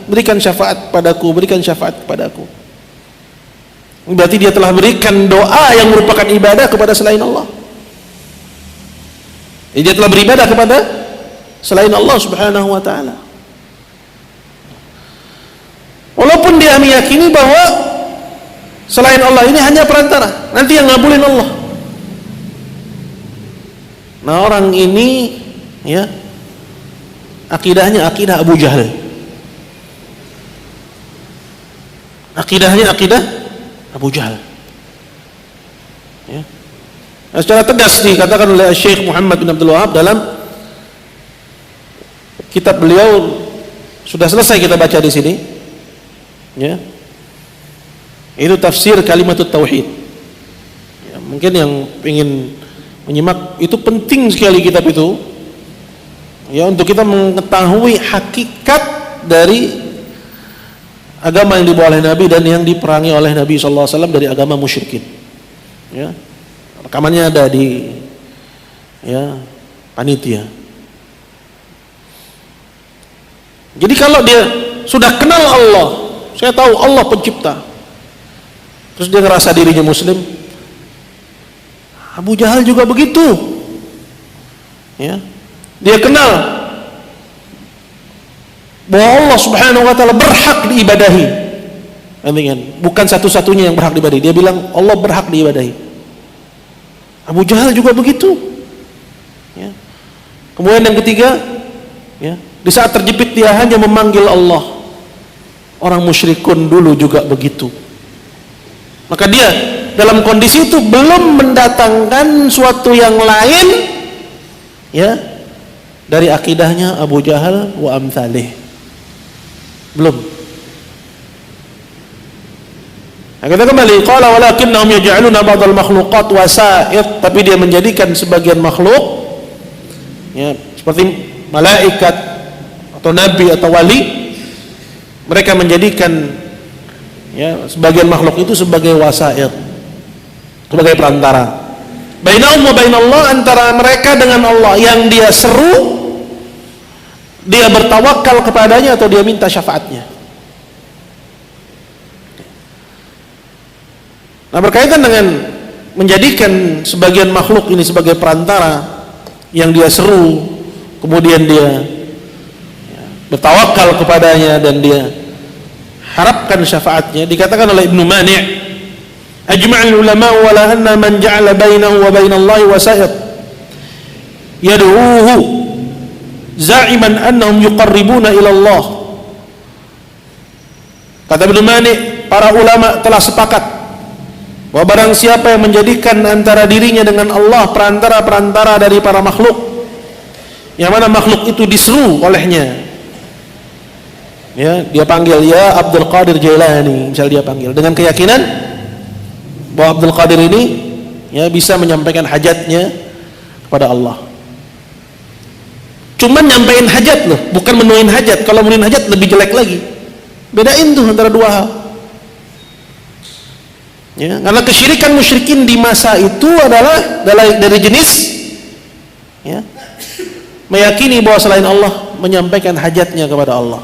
berikan syafaat padaku, berikan syafaat kepadaku. Berarti dia telah berikan doa yang merupakan ibadah kepada selain Allah. Jadi dia telah beribadah kepada selain Allah Subhanahu wa ta'ala. Walaupun dia meyakini bahwa selain Allah ini hanya perantara, nanti yang ngabulin Allah. Nah, orang ini akidahnya akidah Abu Jahal. Akidahnya akidah Abu Jahal. Ya. Nah, secara tegas dikatakan oleh Syekh Muhammad bin Abdul Wahab dalam kitab beliau, sudah selesai kita baca di sini. Ya. Itu tafsir Kalimatut Tauhid. Ya, mungkin yang ingin menyimak, itu penting sekali kitab itu, ya, untuk kita mengetahui hakikat dari agama yang dibawa oleh Nabi dan yang diperangi oleh Nabi SAW dari agama musyrikin. Ya, rekamannya ada di panitia. Jadi kalau dia sudah kenal Allah, saya tahu Allah pencipta, terus dia ngerasa dirinya muslim. Abu Jahal juga begitu. Ya. Dia kenal bahwa Allah Subhanahu wa ta'ala berhak diibadahi. Bukan satu-satunya yang berhak diibadahi. Dia bilang Allah berhak diibadahi. Abu Jahal juga begitu. Ya. Kemudian yang ketiga, di saat terjepit dia hanya memanggil Allah. Orang musyrikun dulu juga begitu. Maka dia dalam kondisi itu belum mendatangkan suatu yang lain dari akidahnya Abu Jahal wa amsalih. Belum. Nah, kita kembali, qala walakinnahum yaj'aluna ba'dal makhluqat wasa'id, tapi dia menjadikan sebagian makhluk seperti malaikat atau nabi atau wali, mereka menjadikan sebagian makhluk itu sebagai wasa'id, sebagai perantara bainahum wa bainallah, antara mereka dengan Allah. Yang dia seru, dia bertawakal kepadanya atau dia minta syafaatnya. Nah, berkaitan dengan menjadikan sebagian makhluk ini sebagai perantara yang dia seru, kemudian dia bertawakal kepadanya dan dia harapkan syafaatnya, dikatakan oleh Ibnu Mani', Ajma'al ulama wala anna man ja'ala bainahu wa bainallahi wasa'id yad'uuhu za'iman annahum yuqarribuna ila Allah. Kata Ibnu Mani, para ulama telah sepakat bahwa barang siapa yang menjadikan antara dirinya dengan Allah perantara-perantara dari para makhluk, yang mana makhluk itu diseru olehnya, ya, dia panggil ya Abdul Qadir Jailani, misal dia panggil dengan keyakinan bahwa Abdul Qadir ini ya bisa menyampaikan hajatnya kepada Allah. Cuman nyampein hajat loh, bukan menuhin hajat. Kalau menuhin hajat lebih jelek lagi. Bedain tuh antara dua hal. Ya, karena kesyirikan musyrikin di masa itu adalah dari jenis ya, meyakini bahwa selain Allah menyampaikan hajatnya kepada Allah.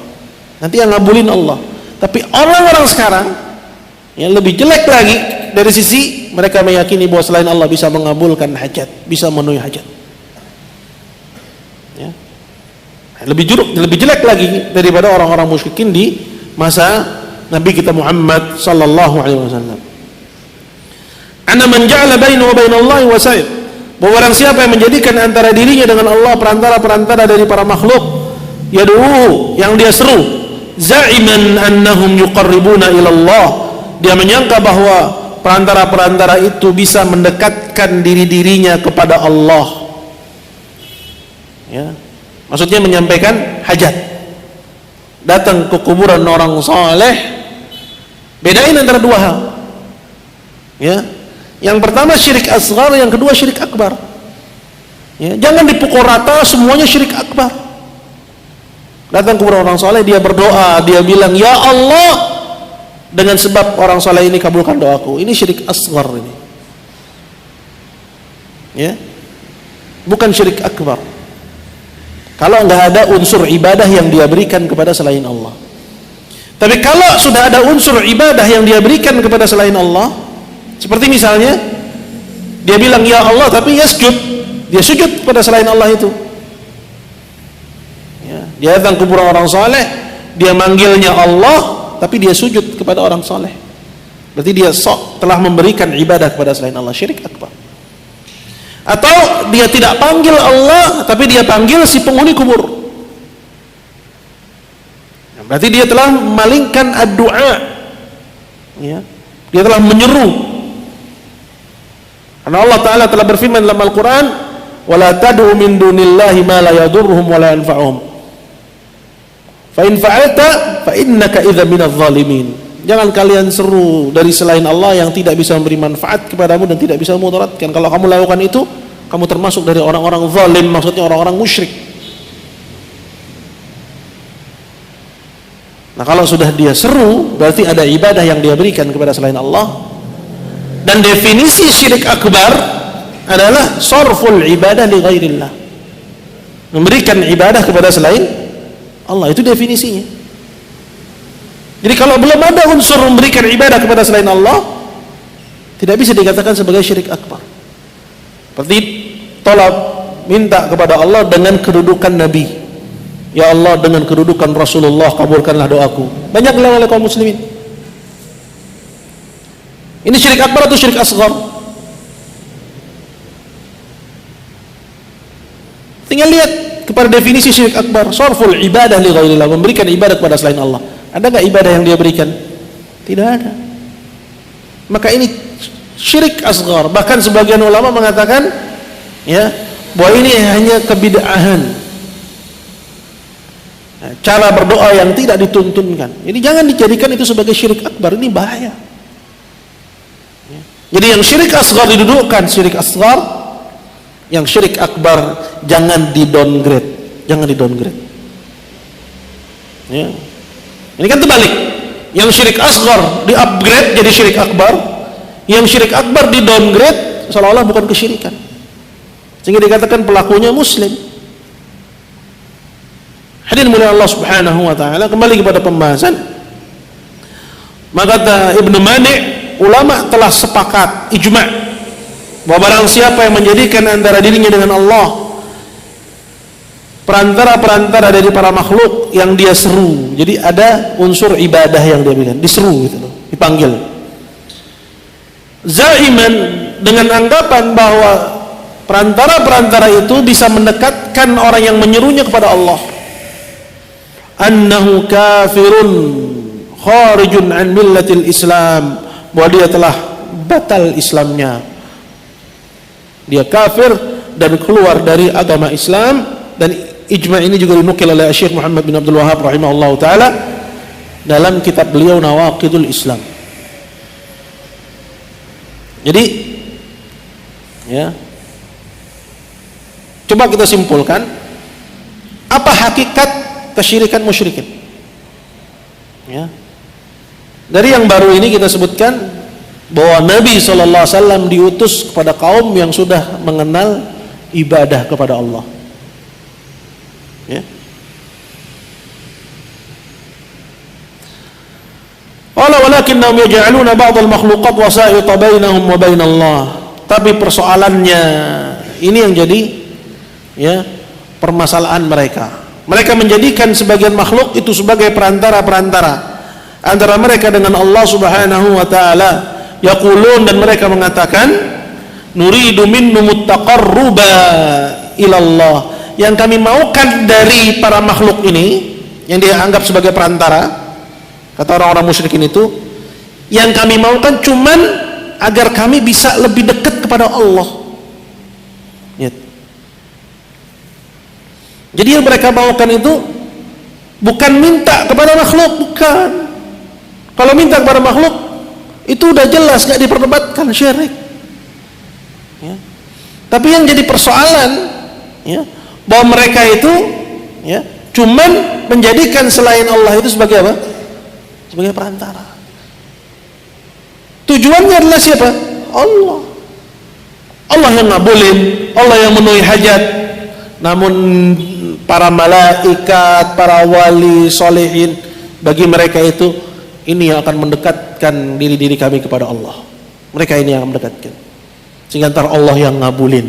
Nanti yang ngabulin Allah. Tapi orang-orang sekarang yang lebih jelek lagi dari sisi mereka meyakini bahwa selain Allah bisa mengabulkan hajat, bisa memenuhi hajat. Ya. Lebih jelek lagi daripada orang-orang musyrikin di masa Nabi kita Muhammad sallallahu alaihi wasallam. Ana man ja'ala bainahu wa bainallahi wasa'id. Bahwa orang siapa yang menjadikan antara dirinya dengan Allah perantara-perantara dari para makhluk, yad'u, yang dia seru, za'iman annahum yuqarribuna ila Allah. Dia menyangka bahwa perantara-perantara itu bisa mendekatkan diri-dirinya kepada Allah. Ya. Maksudnya menyampaikan hajat. Datang ke kuburan orang saleh. Bedain antara dua hal. Ya. Yang pertama syirik asghar, yang kedua syirik akbar. Ya, jangan dipukul rata semuanya syirik akbar. Datang ke kuburan orang saleh, dia berdoa, dia bilang ya Allah, dengan sebab orang saleh ini kabulkan doaku. Ini syirik asghar ini. Ya. Bukan syirik akbar. Kalau enggak ada unsur ibadah yang dia berikan kepada selain Allah. Tapi kalau sudah ada unsur ibadah yang dia berikan kepada selain Allah, seperti misalnya dia bilang ya Allah tapi dia sujud kepada selain Allah itu. Ya, dia datang ke kuburan orang saleh, dia manggilnya Allah tapi dia sujud kepada orang saleh. Berarti dia telah memberikan ibadah kepada selain Allah, syirik akbar. Atau dia tidak panggil Allah tapi dia panggil si penghuni kubur. Berarti dia telah memalingkan ad-du'a. Ya. Dia telah menyeru. Karena Allah Ta'ala telah berfirman dalam Al-Quran, وَلَا تَدْعُ مِن دُونِ اللَّهِ مَا لَا يَضُرُّهُمْ وَلَا يَنْفَعُهُمْ فَإِنْ فَعَلْتَ فَإِنَّكَ إِذًا مِنَ الظَّالِمِينَ. Jangan kalian seru dari selain Allah yang tidak bisa memberi manfaat kepadamu dan tidak bisa memudaratkan. Kalau kamu lakukan itu, kamu termasuk dari orang-orang zalim, maksudnya orang-orang musyrik. Nah, kalau sudah dia seru, berarti ada ibadah yang dia berikan kepada selain Allah. Dan definisi syirik akbar adalah sarful ibadah li ghairillah. Memberikan ibadah kepada selain Allah, itu definisinya. Jadi kalau belum ada unsur memberikan ibadah kepada selain Allah, tidak bisa dikatakan sebagai syirik akbar. Seperti tolak minta kepada Allah dengan kedudukan Nabi. Ya Allah, dengan kedudukan Rasulullah kabulkanlah doaku. Banyak dilakukan oleh kaum muslimin. Ini syirik akbar atau syirik asghar? Tinggal lihat kepada definisi syirik akbar, sarful ibadah li ghairillah, memberikan ibadah kepada selain Allah. Ada enggak ibadah yang dia berikan? Tidak ada. Maka ini syirik asghar. Bahkan sebagian ulama mengatakan ya, bahwa ini hanya kebid'ahan. Cara berdoa yang tidak dituntunkan. Jadi jangan dijadikan itu sebagai syirik akbar, ini bahaya. Jadi yang syirik asghar didudukkan syirik asghar, yang syirik akbar jangan di-downgrade, jangan di-downgrade. Ya. Ini kan terbalik. Yang syirik asghar di-upgrade jadi syirik akbar, yang syirik akbar di-downgrade seolah-olah bukan kesyirikan. Sehingga dikatakan pelakunya muslim. Hadirin mulia Allah Subhanahu wa taala, kembali kepada pembahasan. Maka kata Ibnu Mani, ulama telah sepakat ijma' bahwa barang siapa yang menjadikan antara dirinya dengan Allah perantara-perantara dari para makhluk yang dia seru. Jadi ada unsur ibadah yang dia berikan, diseru gitu loh, dipanggil. zaiman, dengan anggapan bahwa perantara-perantara itu bisa mendekatkan orang yang menyerunya kepada Allah, annahu kafirun kharijun an millatil Islam, bahwa dia telah batal Islamnya, dia kafir dan keluar dari agama Islam. Dan ijma' ini juga dinukil oleh Syekh Muhammad bin Abdul Wahhab rahimahullahu taala dalam kitab beliau Nawaqidul Islam. Jadi ya, coba kita simpulkan apa hakikat kesyirikan musyrikin. Ya. Dari yang baru ini kita sebutkan bahwa Nabi SAW diutus kepada kaum yang sudah mengenal ibadah kepada Allah. Ya. Qala walakinnahum yaj'aluna ba'd al-makhluqat wasa'ita bainahum wa bain Allah. Tapi persoalannya ini yang jadi ya permasalahan mereka. Mereka menjadikan sebagian makhluk itu sebagai perantara-perantara antara mereka dengan Allah Subhanahu wa taala. Yaqulun, dan mereka mengatakan, nuridu minhum taqarruba ila Allah. Yang kami maukan dari para makhluk ini yang dia anggap sebagai perantara, kata orang-orang musyrikin itu, yang kami maukan cuman agar kami bisa lebih dekat kepada Allah. Ya. Jadi yang mereka maukan itu bukan minta kepada makhluk, bukan. Kalau minta kepada makhluk itu udah jelas gak diperdebatkan, syirik. Ya. Tapi yang jadi persoalan, ya, bahwa mereka itu ya cuman menjadikan selain Allah itu sebagai apa? Sebagai perantara. Tujuannya adalah siapa? Allah. Allah yang ngabulin, Allah yang memenuhi hajat. Namun para malaikat, para wali, solehin, bagi mereka itu ini yang akan mendekatkan diri-diri kami kepada Allah. Mereka ini yang mendekatkan. Sehingga ntar Allah yang ngabulin.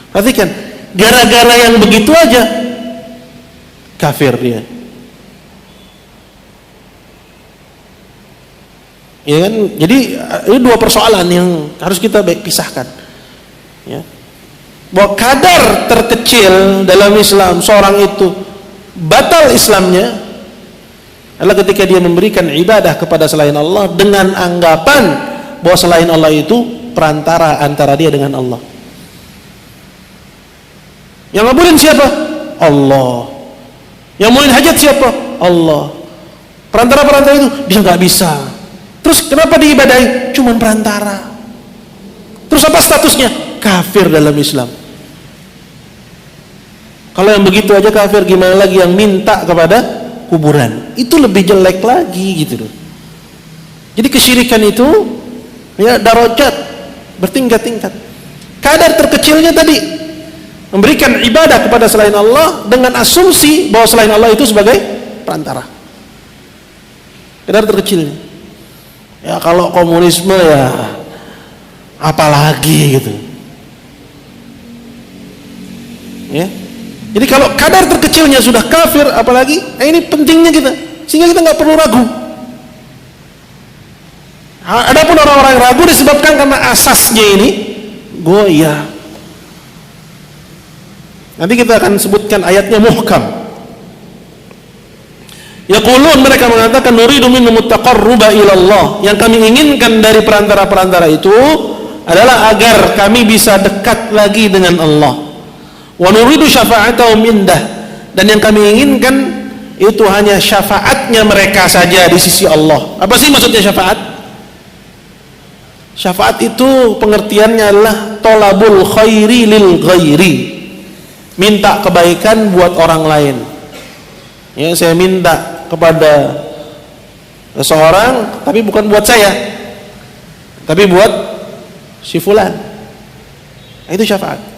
Perhatikan, gara-gara yang begitu aja kafir dia. Ya kan? Jadi ini dua persoalan yang harus kita pisahkan. Ya. Bahwa kadar terkecil dalam Islam seorang itu batal Islamnya adalah ketika dia memberikan ibadah kepada selain Allah dengan anggapan bahwa selain Allah itu perantara antara dia dengan Allah. Yang ngabulin siapa? Allah. Yang ngabulin hajat siapa? Allah. Perantara-perantara itu dia nggak bisa. Terus kenapa diibadahi? Cuman perantara. Terus apa statusnya? Kafir dalam Islam. Kalau yang begitu aja kafir, gimana lagi yang minta kepada kuburan? Itu lebih jelek lagi gitu loh. Jadi kesyirikan itu ya darajat, bertingkat-tingkat. Kadar terkecilnya tadi memberikan ibadah kepada selain Allah dengan asumsi bahwa selain Allah itu sebagai perantara. Kadar terkecilnya. Ya kalau komunisme ya apalagi gitu. Ya. Jadi kalau kadar terkecilnya sudah kafir, apalagi ini pentingnya kita, sehingga kita nggak perlu ragu. Adapun orang-orang yang ragu disebabkan karena asasnya ini goyah. Nanti kita akan sebutkan ayatnya muhkam. Yaqulun, mereka mengatakan nuridu minhum taqarruba ila Allah. Yang kami inginkan dari perantara-perantara itu adalah agar kami bisa dekat lagi dengan Allah. Wa nuridu syafa'atahum indah, dan yang kami inginkan itu hanya syafaatnya mereka saja di sisi Allah. Apa sih maksudnya syafaat? Syafaat itu pengertiannya adalah tolabul khairi lil ghairi, minta kebaikan buat orang lain. Ya, saya minta kepada seseorang tapi bukan buat saya, tapi buat si fulan. Itu syafaat.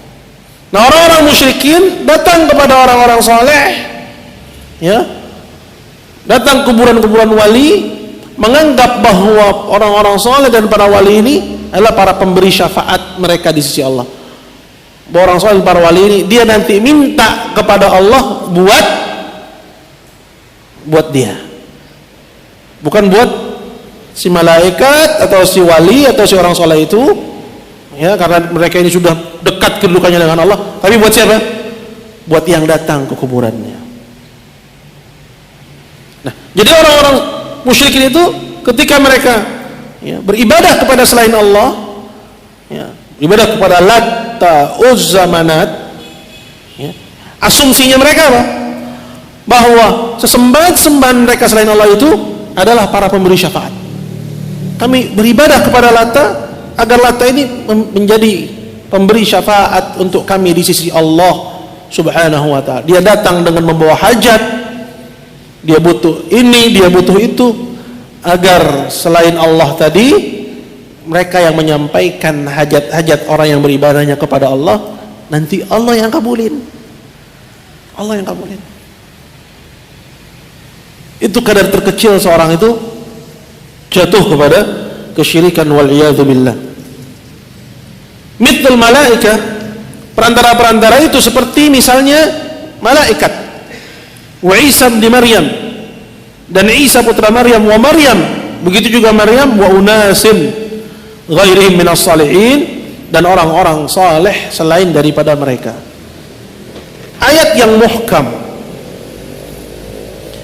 Nah, orang-orang musyrikin datang kepada orang-orang soleh, ya, datang kuburan-kuburan wali, menganggap bahwa orang-orang soleh dan para wali ini adalah para pemberi syafaat mereka di sisi Allah. Bahwa orang soleh dan para wali ini dia nanti minta kepada Allah buat dia, bukan buat si malaikat atau si wali atau si orang soleh itu, ya, karena mereka ini sudah dekat kedudukannya dengan Allah. Tapi buat siapa? Buat yang datang ke kuburannya. Nah, jadi orang-orang musyrikin itu ketika mereka, ya, beribadah kepada selain Allah, ya, ibadah kepada Latta, Uzza, Manat, ya, asumsinya mereka apa? Bahwa sesembahan-sembahan mereka selain Allah itu adalah para pemberi syafaat. Kami beribadah kepada Latta agar Latta ini menjadi pemberi syafaat untuk kami di sisi Allah Subhanahu wa ta'ala. Dia datang dengan membawa hajat, dia butuh ini, dia butuh itu, agar selain Allah tadi, mereka yang menyampaikan hajat-hajat orang yang beribadahnya kepada Allah, nanti Allah yang kabulin. Allah yang kabulin. Itu kadar terkecil seorang itu jatuh kepada kesyirikan wal iyadzu billah. Mithl malaika, perantara-perantara itu seperti misalnya malaikat. Wa Isa bin Maryam, dan Isa putra Maryam, wa Maryam, begitu juga Maryam, wa unasin ghairihim minas salihin, dan orang-orang saleh selain daripada mereka. Ayat yang muhkam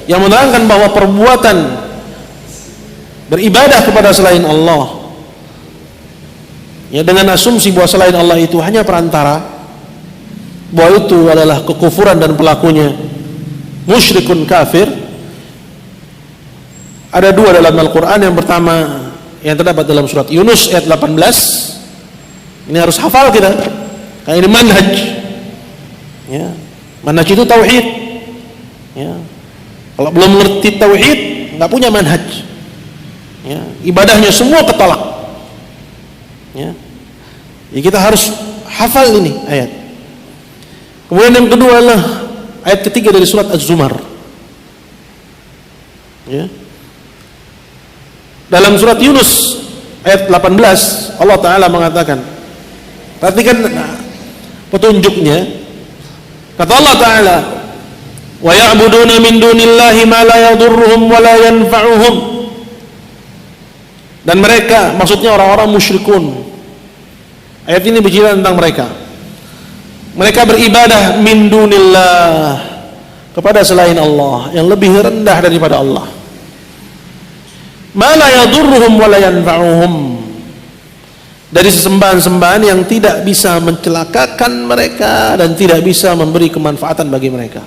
yang menerangkan bahwa perbuatan beribadah kepada selain Allah, ya, dengan asumsi bahwa selain Allah itu hanya perantara, bahwa itu adalah kekufuran dan pelakunya musyrikun kafir. Ada dua dalam Al-Quran. Yang pertama yang terdapat dalam surat Yunus ayat 18. Ini harus hafal kita, karena ini manhaj, ya. Manhaj itu tauhid, ya. Kalau belum mengerti tauhid, nggak punya manhaj, ya, ibadahnya semua ketolak, ya. Ya, kita harus hafal ini ayat. Kemudian yang kedua adalah ayat ketiga dari surat Az-Zumar, ya. Dalam surat Yunus ayat 18 Allah Ta'ala mengatakan, perhatikan petunjuknya, kata Allah Ta'ala, wa ya'buduna min dunillahi ma la yadurruhum wa la yanfa'uhum. Dan mereka, maksudnya orang-orang musyrikun, ayat ini berbicara tentang mereka. Mereka beribadah min dunillah, kepada selain Allah, yang lebih rendah daripada Allah. Ma la yadurruhum wa la yanfa'uhum, dari sesembahan-sembahan yang tidak bisa mencelakakan mereka dan tidak bisa memberi kemanfaatan bagi mereka.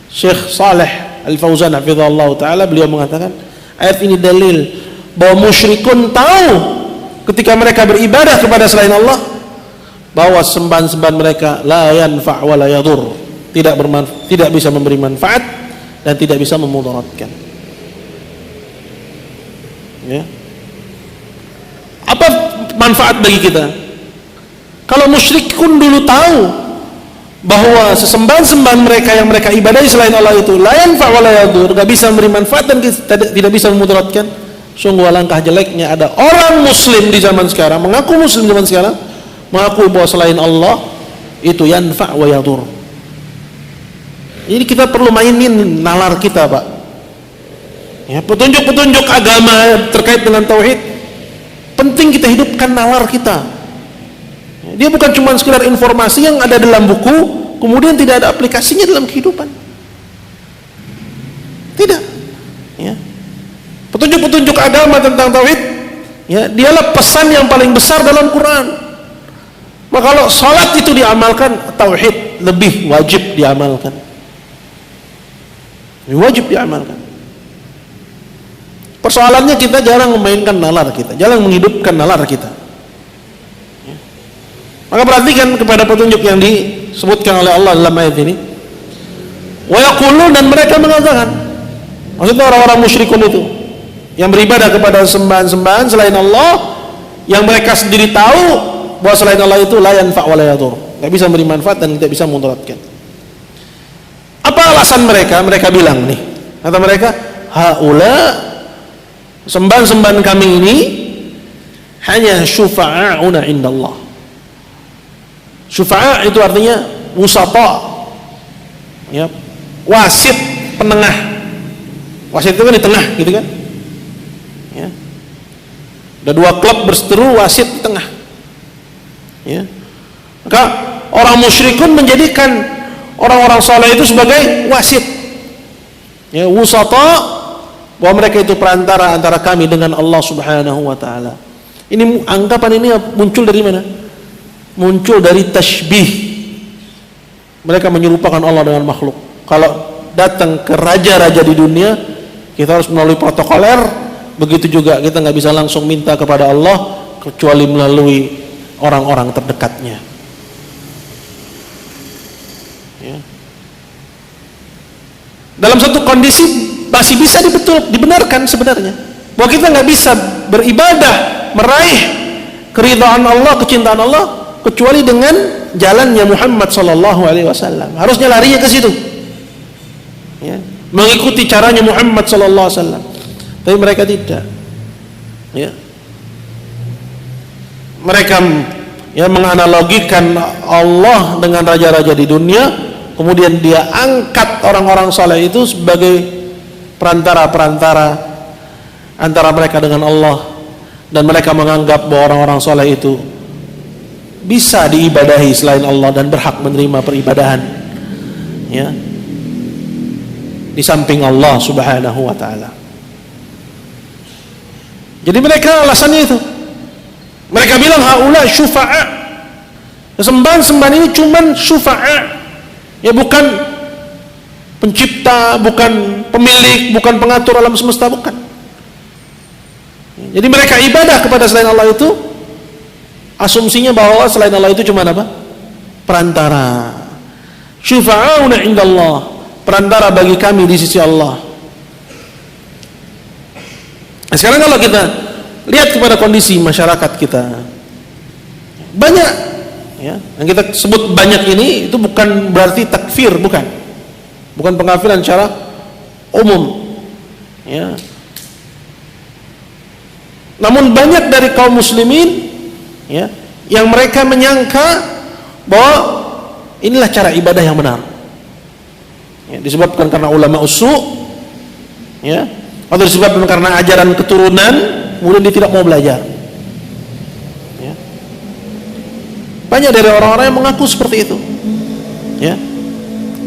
Syekh Saleh Al-Fauzan hafizahullah ta'ala, beliau mengatakan ayat ini dalil bahwa musyrikun tahu ketika mereka beribadah kepada selain Allah bahwa sembahan-sembahan mereka la yanfa' wa la yadur, tidak bisa memberi manfaat dan tidak bisa memudaratkan, ya. Apa manfaat bagi kita? Kalau musyrikun dulu tahu bahwa sesembahan-sembahan mereka yang mereka ibadahi selain Allah itu la yanfa' wa la yadur, tidak bisa memberi manfaat dan tidak bisa memudaratkan, sungguh alangkah jeleknya ada orang muslim di zaman sekarang, mengaku muslim zaman sekarang, mengaku bahwa selain Allah itu yanfa' wa yadur. Jadi kita perlu mainin nalar kita, Pak, ya, petunjuk-petunjuk agama terkait dengan tauhid, penting kita hidupkan nalar kita. Dia bukan cuma sekedar informasi yang ada dalam buku kemudian tidak ada aplikasinya dalam kehidupan, tidak, ya. Petunjuk-petunjuk agama tentang tauhid, ya, dialah pesan yang paling besar dalam Quran. Maka kalau salat itu diamalkan, tauhid lebih wajib diamalkan, wajib diamalkan. Persoalannya kita jarang memainkan nalar kita, jarang menghidupkan nalar kita, ya. Maka perhatikan kepada petunjuk yang disebutkan oleh Allah dalam ayat ini. Wa yaqulun, dan mereka mengatakan, maksudnya orang-orang musyrikun itu yang beribadah kepada sembahan-sembahan selain Allah, yang mereka sendiri tahu bahwa selain Allah itu la yanfa' wa la yadur, tidak bisa memberi manfaat dan tidak bisa memudaratkan. Apa alasan mereka? Mereka bilang nih, kata mereka, haula, sembahan-sembahan kami ini hanya syufa'a'una indallah. Syufa'a itu artinya wusata, ya, wasit, penengah. Wasit itu kan di tengah, gitu kan, ya. Ada dua klub berseteru, wasit di tengah. Ya. Maka orang musyrikun menjadikan orang-orang saleh itu sebagai wasit. Ya, wusata, bahwa mereka itu perantara antara kami dengan Allah Subhanahu wa taala. Ini anggapan ini muncul dari mana? Muncul dari tasybih. Mereka menyerupakan Allah dengan makhluk. Kalau datang ke raja-raja di dunia, kita harus melalui protokoler. Begitu juga kita nggak bisa langsung minta kepada Allah kecuali melalui orang-orang terdekatnya. Ya. Dalam satu kondisi masih bisa dibenarkan sebenarnya bahwa kita nggak bisa beribadah, meraih keridhaan Allah, kecintaan Allah kecuali dengan jalannya Muhammad sallallahu alaihi wasallam. Harusnya larinya ke situ. Ya, mengikuti caranya Muhammad sallallahu alaihi wasallam. Tapi mereka tidak. Ya. Mereka menganalogikan Allah dengan raja-raja di dunia, kemudian dia angkat orang-orang saleh itu sebagai perantara-perantara antara mereka dengan Allah, dan mereka menganggap bahwa orang-orang saleh itu bisa diibadahi selain Allah dan berhak menerima peribadahan, ya, di samping Allah Subhanahu wa taala. Jadi mereka alasannya itu. Mereka bilang haula syufa'a. Sembahan-sembahan ini cuman syufa'a. Ya, bukan pencipta, bukan pemilik, bukan pengatur alam semesta, bukan. Jadi mereka ibadah kepada selain Allah itu asumsinya bahwa selain Allah itu cuma apa? Perantara. Syufa'auna indallah, perantara bagi kami di sisi Allah. Nah, sekarang kalau kita lihat kepada kondisi masyarakat kita, banyak, ya, yang kita sebut banyak ini itu bukan berarti takfir, bukan pengafiran secara umum, ya. Namun banyak dari kaum muslimin, ya, yang mereka menyangka bahwa inilah cara ibadah yang benar, ya, disebabkan karena ulama usu', ya, atau disebabkan karena ajaran keturunan, kemudian dia tidak mau belajar. Ya. Banyak dari orang-orang yang mengaku seperti itu. Ya.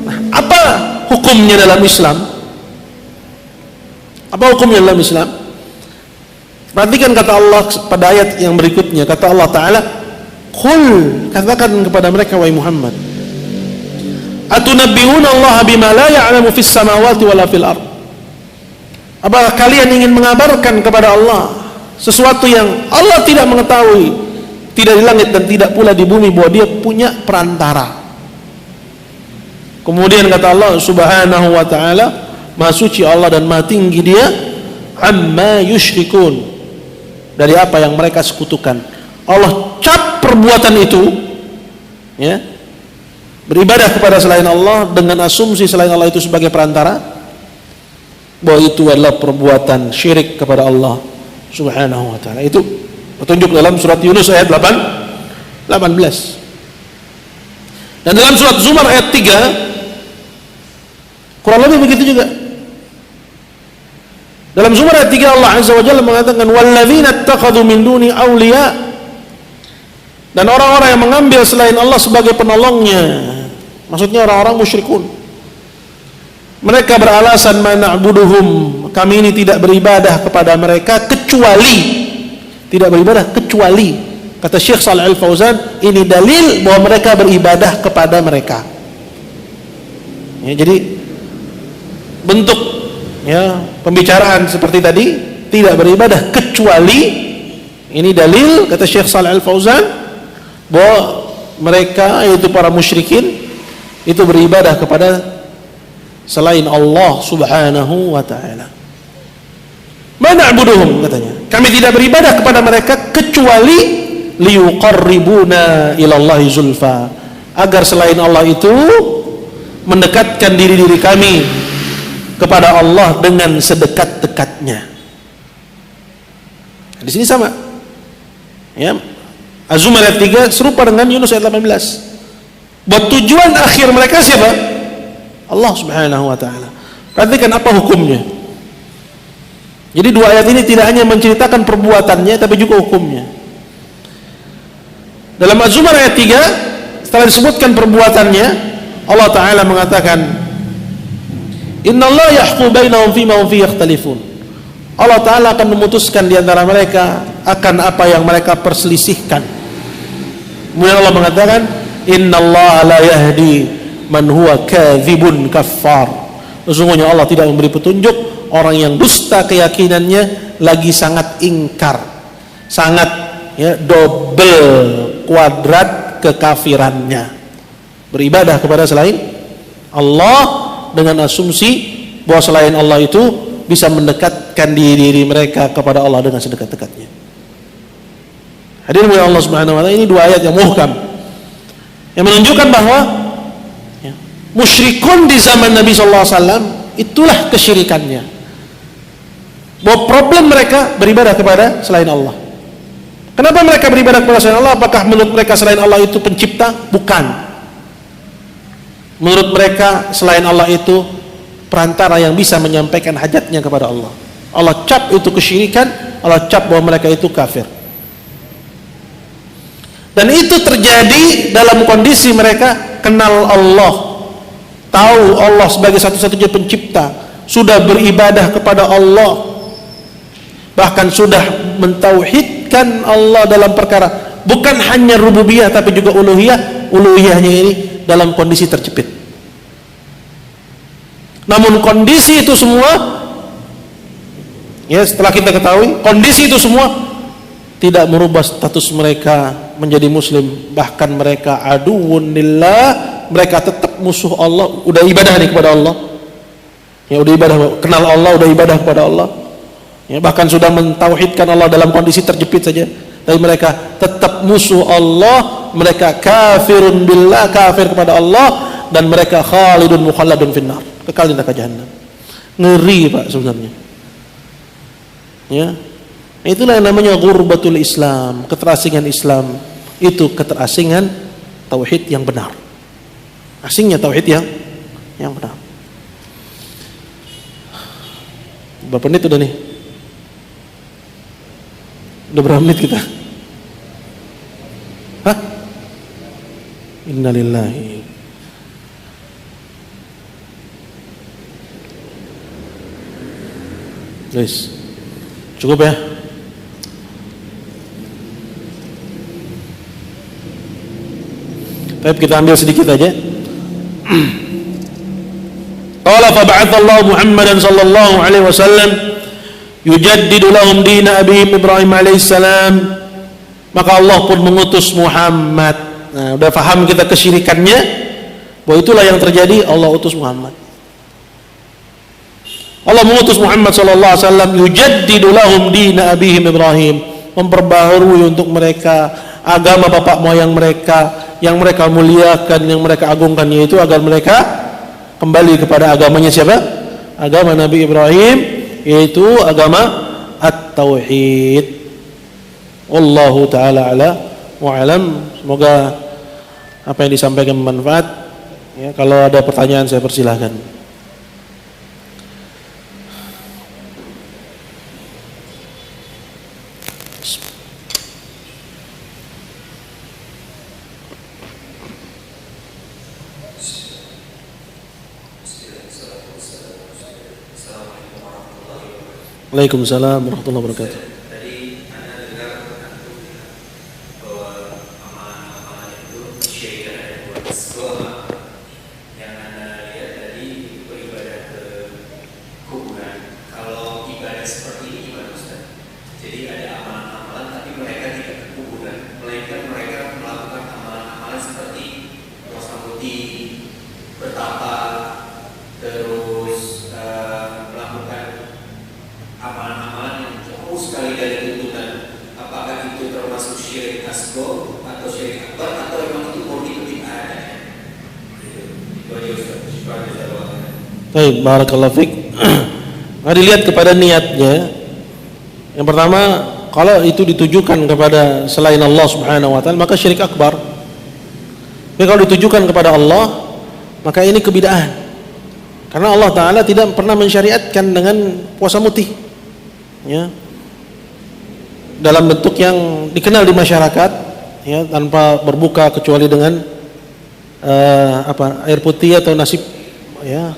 Nah, apa hukumnya dalam Islam? Apa hukumnya dalam Islam? Perhatikan kata Allah pada ayat yang berikutnya, kata Allah Ta'ala, qul, katakan kepada mereka wahai Muhammad, atunabbi'una Allah bima la ya'lamu fis samawati wala fil ard. Apakah kalian ingin mengabarkan kepada Allah sesuatu yang Allah tidak mengetahui, tidak di langit dan tidak pula di bumi, bahwa dia punya perantara? Kemudian kata Allah Subhanahu wa ta'ala, maha suci Allah dan maha tinggi dia, amma yusyrikun, dari apa yang mereka sekutukan. Allah cap perbuatan itu, ya, beribadah kepada selain Allah dengan asumsi selain Allah itu sebagai perantara, bahwa itu adalah perbuatan syirik kepada Allah Subhanahu wa ta'ala. Itu petunjuk dalam surat Yunus ayat 18. Dan dalam surat Zumar ayat 3 kurang lebih begitu juga. Dalam Zumar ayat 3 Allah Azza wa Jalla mengatakan walladzina ittakhadhu min duni awliya, dan orang-orang yang mengambil selain Allah sebagai penolongnya, maksudnya orang-orang musyrikun. Mereka beralasan mana'buduhum, kami ini tidak beribadah kepada mereka kecuali, tidak beribadah kecuali, kata Syekh Shalih Al-Fauzan, ini dalil bahwa mereka beribadah kepada mereka. Ya, jadi bentuk, ya, pembicaraan seperti tadi, tidak beribadah kecuali, ini dalil kata Syekh Shalih Al-Fauzan bahwa mereka, yaitu para musyrikin, itu beribadah kepada selain Allah Subhanahu wa ta'ala. Mana'buduhum, katanya, kami tidak beribadah kepada mereka kecuali liyuqarribuna ilallahi zulfa, agar selain Allah itu mendekatkan diri-diri kami kepada Allah dengan sedekat-dekatnya. Di sini sama, ya, Az-Zumar ayat 3 serupa dengan Yunus ayat 18. Buat tujuan akhir mereka siapa? Allah Subhanahu wa ta'ala. Perhatikan apa hukumnya. Jadi dua ayat ini tidak hanya menceritakan perbuatannya tapi juga hukumnya. Dalam Az-Zumar ayat 3 setelah disebutkan perbuatannya, Allah Ta'ala mengatakan, Innallaha yahkum bainahum fima hum fihi yakhtalifun. Allah Ta'ala akan memutuskan di antara mereka akan apa yang mereka perselisihkan. Kemudian Allah mengatakan, Innallaha la yahdi man huwa kadzibun kaffar. Sesungguhnya Allah tidak memberi petunjuk orang yang dusta keyakinannya lagi sangat ingkar, sangat double kuadrat kekafirannya, beribadah kepada selain Allah dengan asumsi bahwa selain Allah itu bisa mendekatkan diri mereka kepada Allah dengan sedekat-dekatnya. Hadirin Allah Subhanahu wa taala, ini dua ayat yang muhkam yang menunjukkan bahwa musyrikun di zaman Nabi sallallahu alaihi wasallam itulah kesyirikannya. Bahwa problem mereka beribadah kepada selain Allah. Kenapa mereka beribadah kepada selain Allah? Apakah menurut mereka selain Allah itu pencipta? Bukan. Menurut mereka selain Allah itu perantara yang bisa menyampaikan hajatnya kepada Allah. Allah cap itu kesyirikan, Allah cap bahwa mereka itu kafir. Dan itu terjadi dalam kondisi mereka kenal Allah, tahu Allah sebagai satu-satunya pencipta, sudah beribadah kepada Allah, bahkan sudah mentauhidkan Allah dalam perkara bukan hanya rububiyah tapi juga uluhiyah. Uluhiyahnya ini dalam kondisi terjepit. Namun kondisi itu semua, setelah kita ketahui kondisi itu semua tidak merubah status mereka menjadi muslim. Bahkan mereka aduwwun lillah, mereka tetap musuh Allah. Udah ibadah nih kepada Allah, udah ibadah, kenal Allah, udah ibadah kepada Allah, bahkan sudah mentauhidkan Allah dalam kondisi terjepit saja, tapi mereka tetap musuh Allah. Mereka kafirun billah, kafir kepada Allah, dan mereka khalidun mukhalladun finnar, kekal di neraka jahanam. Ngeri Pak sebenarnya. Itulah yang namanya ghurbatul Islam, keterasingan Islam. Itu keterasingan tauhid yang benar. Asingnya tauhid yang benar. Berapa menit udah nih? Udah berapa menit kita? Hah? Innalillahi. Guys, cukup ya? Baik, kita ambil sedikit aja. Qala fa ba'athallahu Muhammadan sallallahu alaihi wasallam yujaddidu lahum din abihim Ibrahim alaihissalam. Maka Allah pun mengutus Muhammad. Nah, udah paham kita kesyirikannya, bahwa itulah yang terjadi. Allah utus Muhammad. Allah mengutus Muhammad sallallahu alaihi wasallam yujaddidu lahum din abihim Ibrahim, memperbaharui untuk mereka agama bapak moyang mereka yang mereka muliakan, yang mereka agungkan, yaitu agar mereka kembali kepada agamanya siapa? Agama Nabi Ibrahim, yaitu agama at-tauhid. Wallahu ta'ala ala wa alam. Semoga apa yang disampaikan bermanfaat. Kalau ada pertanyaan saya persilahkan. Waalaikumsalam warahmatullahi wabarakatuh. Tadi Anda dengar bahwa amalan-amalan itu kesyirikan ada buat sekolah. Yang Anda lihat tadi beribadah ke kuburan. Kalau ibadah seperti ini gimana Ustaz? Jadi ada amalan-amalan tapi mereka tidak ke kuburan, melainkan mereka melakukan amalan-amalan seperti puasa putih, bertapa, terus melakukan amalan-amalan yang jauh sekali dari tuntunan. Apakah itu termasuk syirik asghar atau syirik akbar, atau memang itu murni kebid'ahan? Itu aja Ustaz. Baik, barakallahu fiik. Mari lihat kepada niatnya. Yang pertama, kalau itu ditujukan kepada selain Allah Subhanahu wa taala, maka syirik akbar. Tapi kalau ditujukan kepada Allah, maka ini kebid'ahan. Karena Allah Ta'ala tidak pernah mensyariatkan dengan puasa putih. ya, dalam bentuk yang dikenal di masyarakat, ya, tanpa berbuka kecuali dengan air putih atau nasi, ya,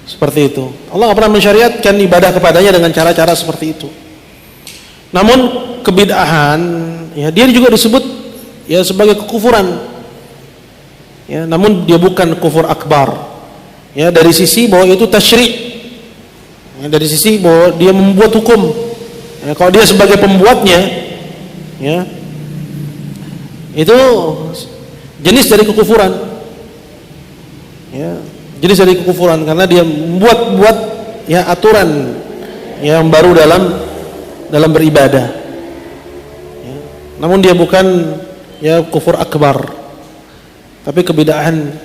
seperti itu. Allah nggak pernah mensyariatkan ibadah kepadanya dengan cara-cara seperti itu. Namun kebid'ahan, ya, dia juga disebut, ya, sebagai kekufuran, ya, namun dia bukan kufur akbar, ya, dari sisi bahwa itu tasyri', ya, dari sisi bahwa dia membuat hukum, ya, kalau dia sebagai pembuatnya, ya, itu jenis dari kekufuran, ya, jenis dari kekufuran karena dia membuat ya aturan yang baru dalam beribadah, ya. Namun dia bukan, ya, kufur akbar, tapi kebid'ahan,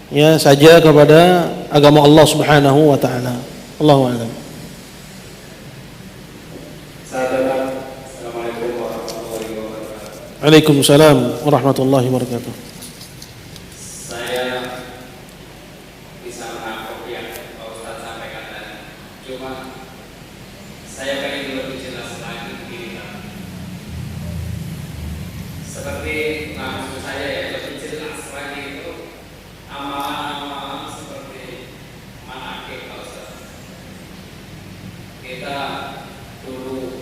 ya, saja kepada agama Allah Subhanahu wa taala. Allahu a'lam. Assalamualaikum warahmatullahi wabarakatuh. Waalaikumsalam warahmatullahi wabarakatuh. Saya bisa menangkap yang Pak Ustaz sampaikan tadi. Cuma saya pengen lebih jelas lagi begini, Pak. Seperti maksud saya ya lebih jelas lagi itu amalan-amalan seperti manakib, Pak Ustaz. Kita dulu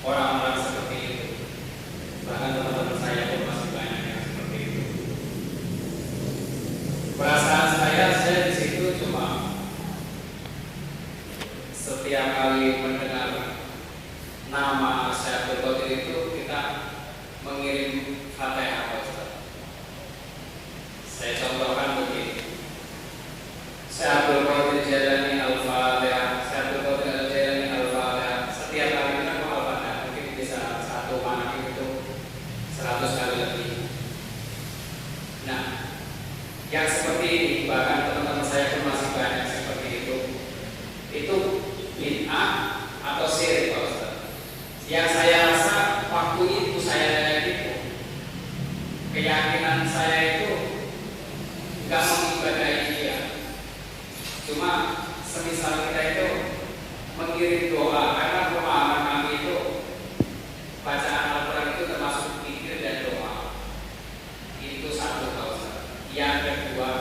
orang-orang seperti itu, bahkan teman-teman saya pun masih banyak yang seperti itu. Perasaan saya di situ cuma setiap kali mendengar nama Syekh Abdul Qadir itu kita mengirim Fatihah, Pak Ustaz. Saya contohkan begini. Syekh Abdul Qadir Jailani Al-Fatihah, Syekh Abdul Qadir Jailani Al-Fatihah. Setiap kali kita mau Al-Fatihah mungkin bisa satu manakib itu 100 kali lebih. Nah, yang seperti ini bahkan teman-teman saya pun masih banyak seperti itu bid'ah atau syirik, Pak Ustaz. Yang saya rasa waktu itu saya kayak gitu, keyakinan saya itu nggak mengibadahi dia, cuma semisal kita itu mengirim doa, karena pemahaman kami itu bacaan Al-Quran itu termasuk zikir dan doa. Itu satu, Pak Ustaz. Yang kedua,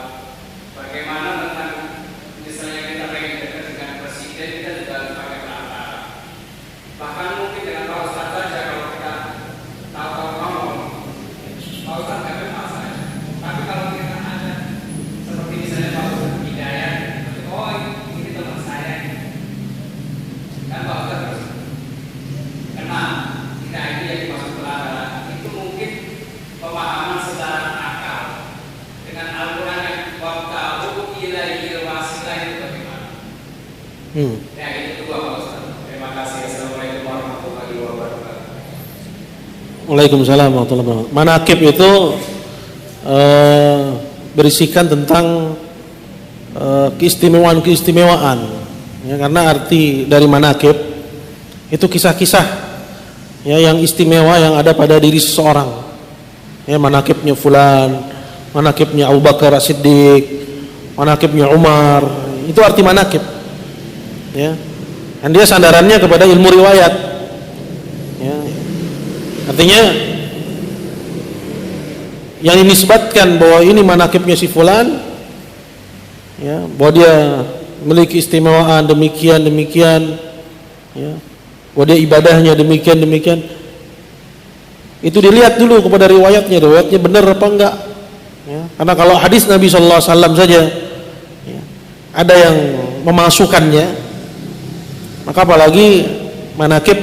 bagaimana tentang misalnya kita pengen dekat dengan presiden, kita juga harus pakai perantara. Bahkan mungkin dengan Pak Ustaz saja, kalau kita tahu ngomong, Pak Ustaz nggak kenal saya. Tapi kalau kita ada seperti misalnya Pak Ustaz Hidayat, oh ini teman saya, kan Pak Ustaz harus kenal. Tidak ini yang dimaksud perantara. Itu mungkin pemahaman secara akal dengan Al-Quran yang wabtahu ilaihil wasilah itu bagaimana? Ya, itu dua, Pak Ustaz. Terima kasih. Assalamualaikum warahmatullahi wabarakatuh. Waalaikumsalam warahmatullahi wabarakatuh. Manakib itu berisikan tentang keistimewaan, ya, karena arti dari manakib itu kisah-kisah, ya, yang istimewa yang ada pada diri seseorang, ya, manakibnya fulan, manakibnya Abu Bakar As-Siddiq, manakibnya Umar, itu arti manakib, ya. Dan dia sandarannya kepada ilmu riwayat, ya. Artinya yang dinisbatkan bahwa ini manakibnya si fulan, ya, bahwa dia memiliki istimewaan demikian, ya, bahwa dia ibadahnya demikian, itu dilihat dulu kepada riwayatnya benar apa enggak, ya. Karena kalau hadis Nabi Sallallahu Alaihi Wasallam saja, ya, ada yang memasukkannya, maka apalagi manakib,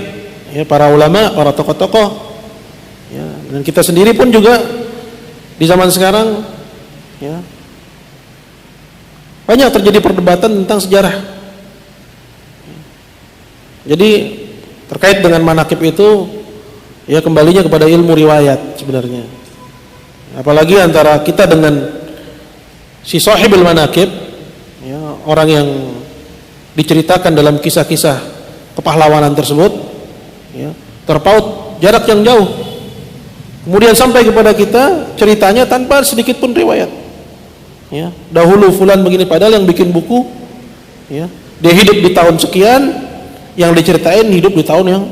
ya, para ulama, para tokoh-tokoh, ya, dan kita sendiri pun juga di zaman sekarang, ya, banyak terjadi perdebatan tentang sejarah. Jadi terkait dengan manakib itu, ya, kembalinya kepada ilmu riwayat sebenarnya. Apalagi antara kita dengan si sahibul manakib, ya, orang yang diceritakan dalam kisah-kisah kepahlawanan tersebut, ya, terpaut jarak yang jauh. Kemudian sampai kepada kita ceritanya tanpa sedikit pun riwayat, ya. Dahulu fulan begini, padahal yang bikin buku, ya, dia hidup di tahun sekian, yang diceritain hidup di tahun yang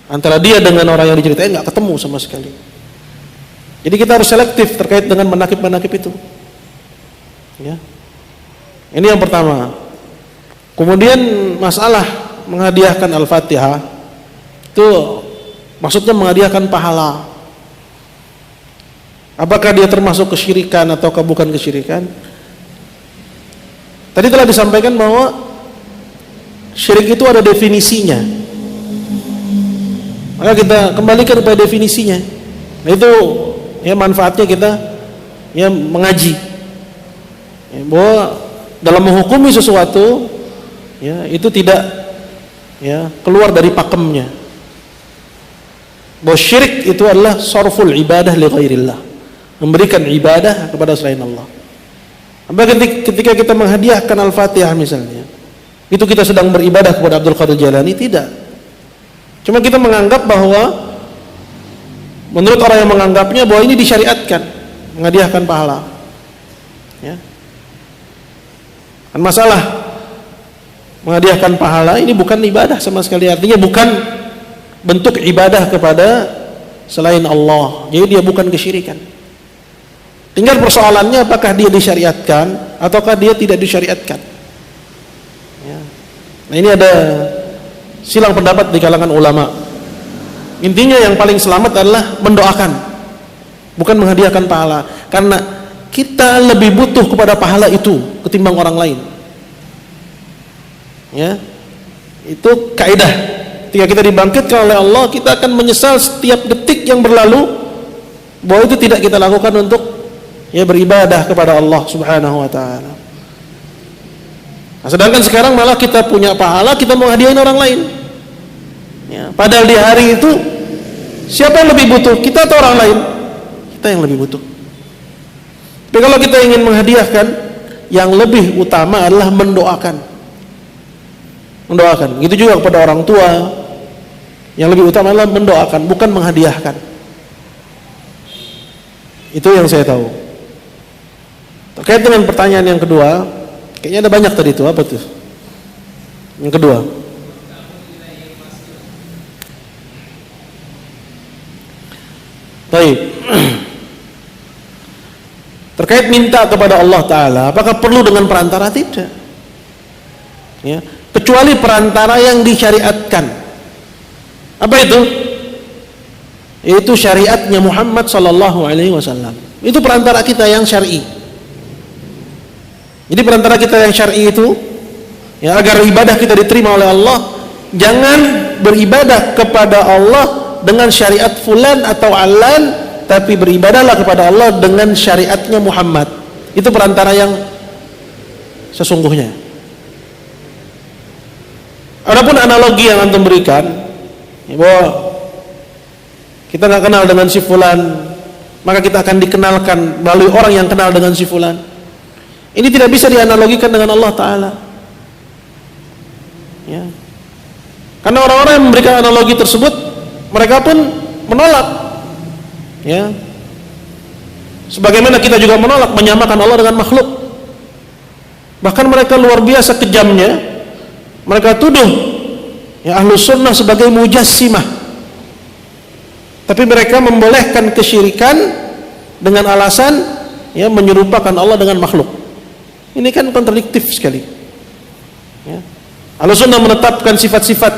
antara dia dengan orang yang diceritain nggak ketemu sama sekali. Jadi kita harus selektif terkait dengan manakib-manakib itu. Ya. Ini yang pertama. Kemudian masalah menghadiahkan Al-Fatihah itu maksudnya menghadiahkan pahala. Apakah dia termasuk kesyirikan ataukah bukan kesyirikan? Tadi telah disampaikan bahwa syirik itu ada definisinya. Maka kita kembalikan kepada definisinya. Nah, itu ya manfaatnya kita ya mengaji. Ya, bahwa dalam menghukumi sesuatu ya itu tidak ya keluar dari pakemnya. Bahwa syirik itu adalah sarful ibadah li ghairillah, memberikan ibadah kepada selain Allah. Apakah ketika kita menghadiahkan Al-Fatihah misalnya, itu kita sedang beribadah kepada Abdul Qadir Jailani? Tidak. Cuma kita menganggap bahwa menurut orang yang menganggapnya bahwa ini disyariatkan, menghadiahkan pahala. Ya. Kan masalah menghadiahkan pahala ini bukan ibadah sama sekali, artinya bukan bentuk ibadah kepada selain Allah. Jadi dia bukan kesyirikan. Tinggal persoalannya apakah dia disyariatkan ataukah dia tidak disyariatkan. Ya. Nah, ini ada silang pendapat di kalangan ulama. Intinya yang paling selamat adalah mendoakan, bukan menghadiahkan pahala, karena kita lebih butuh kepada pahala itu ketimbang orang lain. Ya, itu kaidah. Ketika kita dibangkitkan oleh Allah, kita akan menyesal setiap detik yang berlalu bahwa itu tidak kita lakukan untuk ya beribadah kepada Allah Subhanahu wa taala. Nah, sedangkan sekarang malah kita punya pahala, kita mau hadiahin orang lain. Ya, padahal di hari itu siapa yang lebih butuh, kita atau orang lain? Kita yang lebih butuh. Tapi kalau kita ingin menghadiahkan, yang lebih utama adalah mendoakan. Mendoakan. Gitu juga kepada orang tua. Yang lebih utama adalah mendoakan, bukan menghadiahkan. Itu yang saya tahu. Terkait dengan pertanyaan yang kedua, kayaknya ada banyak tadi itu, apa tuh? Yang kedua. Baik. Terkait minta kepada Allah Ta'ala, apakah perlu dengan perantara? Tidak ya, kecuali perantara yang disyariatkan. Apa itu? Yaitu syariatnya Muhammad Sallallahu Alaihi Wasallam. Itu perantara kita yang syar'i. Jadi perantara kita yang syar'i itu ya, agar ibadah kita diterima oleh Allah, jangan beribadah kepada Allah dengan syariat fulan atau alan, tapi beribadahlah kepada Allah dengan syariatnya Muhammad. Itu perantara yang sesungguhnya. Adapun analogi yang antum berikan, ya, bahwa kita nggak kenal dengan si fulan, maka kita akan dikenalkan melalui orang yang kenal dengan si fulan. Ini tidak bisa dianalogikan dengan Allah Ta'ala. Ya. Karena orang-orang yang memberikan analogi tersebut, mereka pun menolak. Ya. Sebagaimana kita juga menolak menyamakan Allah dengan makhluk. Bahkan mereka luar biasa kejamnya. Mereka tuduh ya Ahlus Sunnah sebagai mujassimah. Tapi mereka membolehkan kesyirikan dengan alasan ya menyerupakan Allah dengan makhluk. Ini kan kontradiktif sekali. Ya. Ahlus Sunnah menetapkan sifat-sifat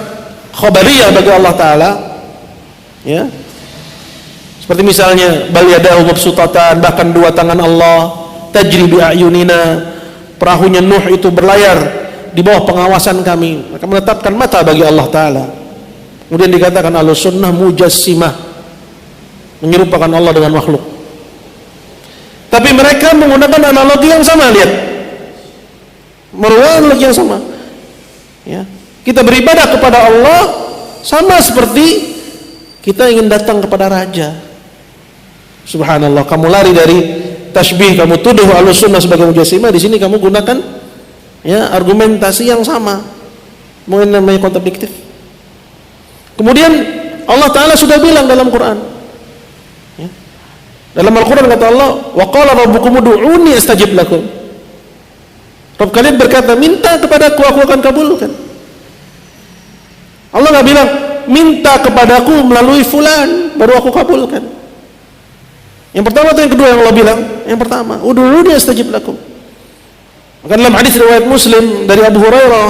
khabariyah bagi Allah Ta'ala. Ya. Seperti misalnya bal yadahu mabsutatan, bahkan dua tangan Allah, tajri bi a'yunina, perahunya Nuh itu berlayar di bawah pengawasan kami. Mereka menetapkan mata bagi Allah Ta'ala. Kemudian dikatakan Ahlus Sunnah mujassimah, menyerupakan Allah dengan makhluk. Tapi mereka menggunakan analogi yang sama, lihat, merupakan analogi yang sama. Ya. Kita beribadah kepada Allah sama seperti kita ingin datang kepada raja. Subhanallah, kamu lari dari tasbih, kamu tuduh Ahlus Sunnah sebagai mujassimah, di sini kamu gunakan ya argumentasi yang sama. Mungkin namanya kontradiktif. Kemudian Allah Ta'ala sudah bilang dalam Quran. Ya. Dalam Al-Quran kata Allah, wa qala rabbukum ud'uni astajib lakum. Rabb kalian berkata, minta kepadaku, aku akan kabulkan. Allah nggak bilang minta kepadaku melalui fulan baru aku kabulkan. Yang pertama atau yang kedua yang Allah bilang? Yang pertama, ud'uuni astajib lakum. Maka dalam hadis riwayat Muslim dari Abu Hurairah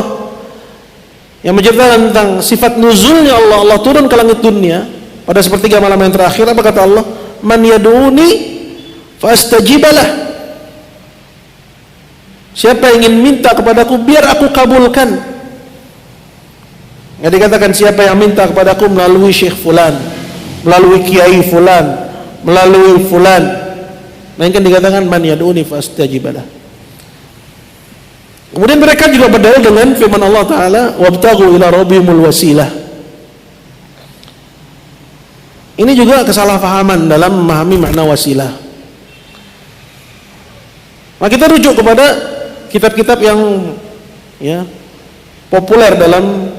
yang menceritakan tentang sifat nuzulnya Allah turun ke langit dunia pada sepertiga malam yang terakhir, apa kata Allah? Man yad'uni fastajibalah. Siapa yang ingin minta kepadaku biar aku kabulkan. Nggak dikatakan siapa yang minta kepadaku melalui syekh fulan, melalui kiai fulan, melalui fulan. Melainkan dikatakan man yad'uni fastajibalah. Kemudian mereka juga berdalil dengan firman Allah Ta'ala, wabtaghu ila rabbihimul wasilah. Ini juga kesalahpahaman dalam memahami makna wasilah. Maka kita rujuk kepada kitab-kitab yang ya populer dalam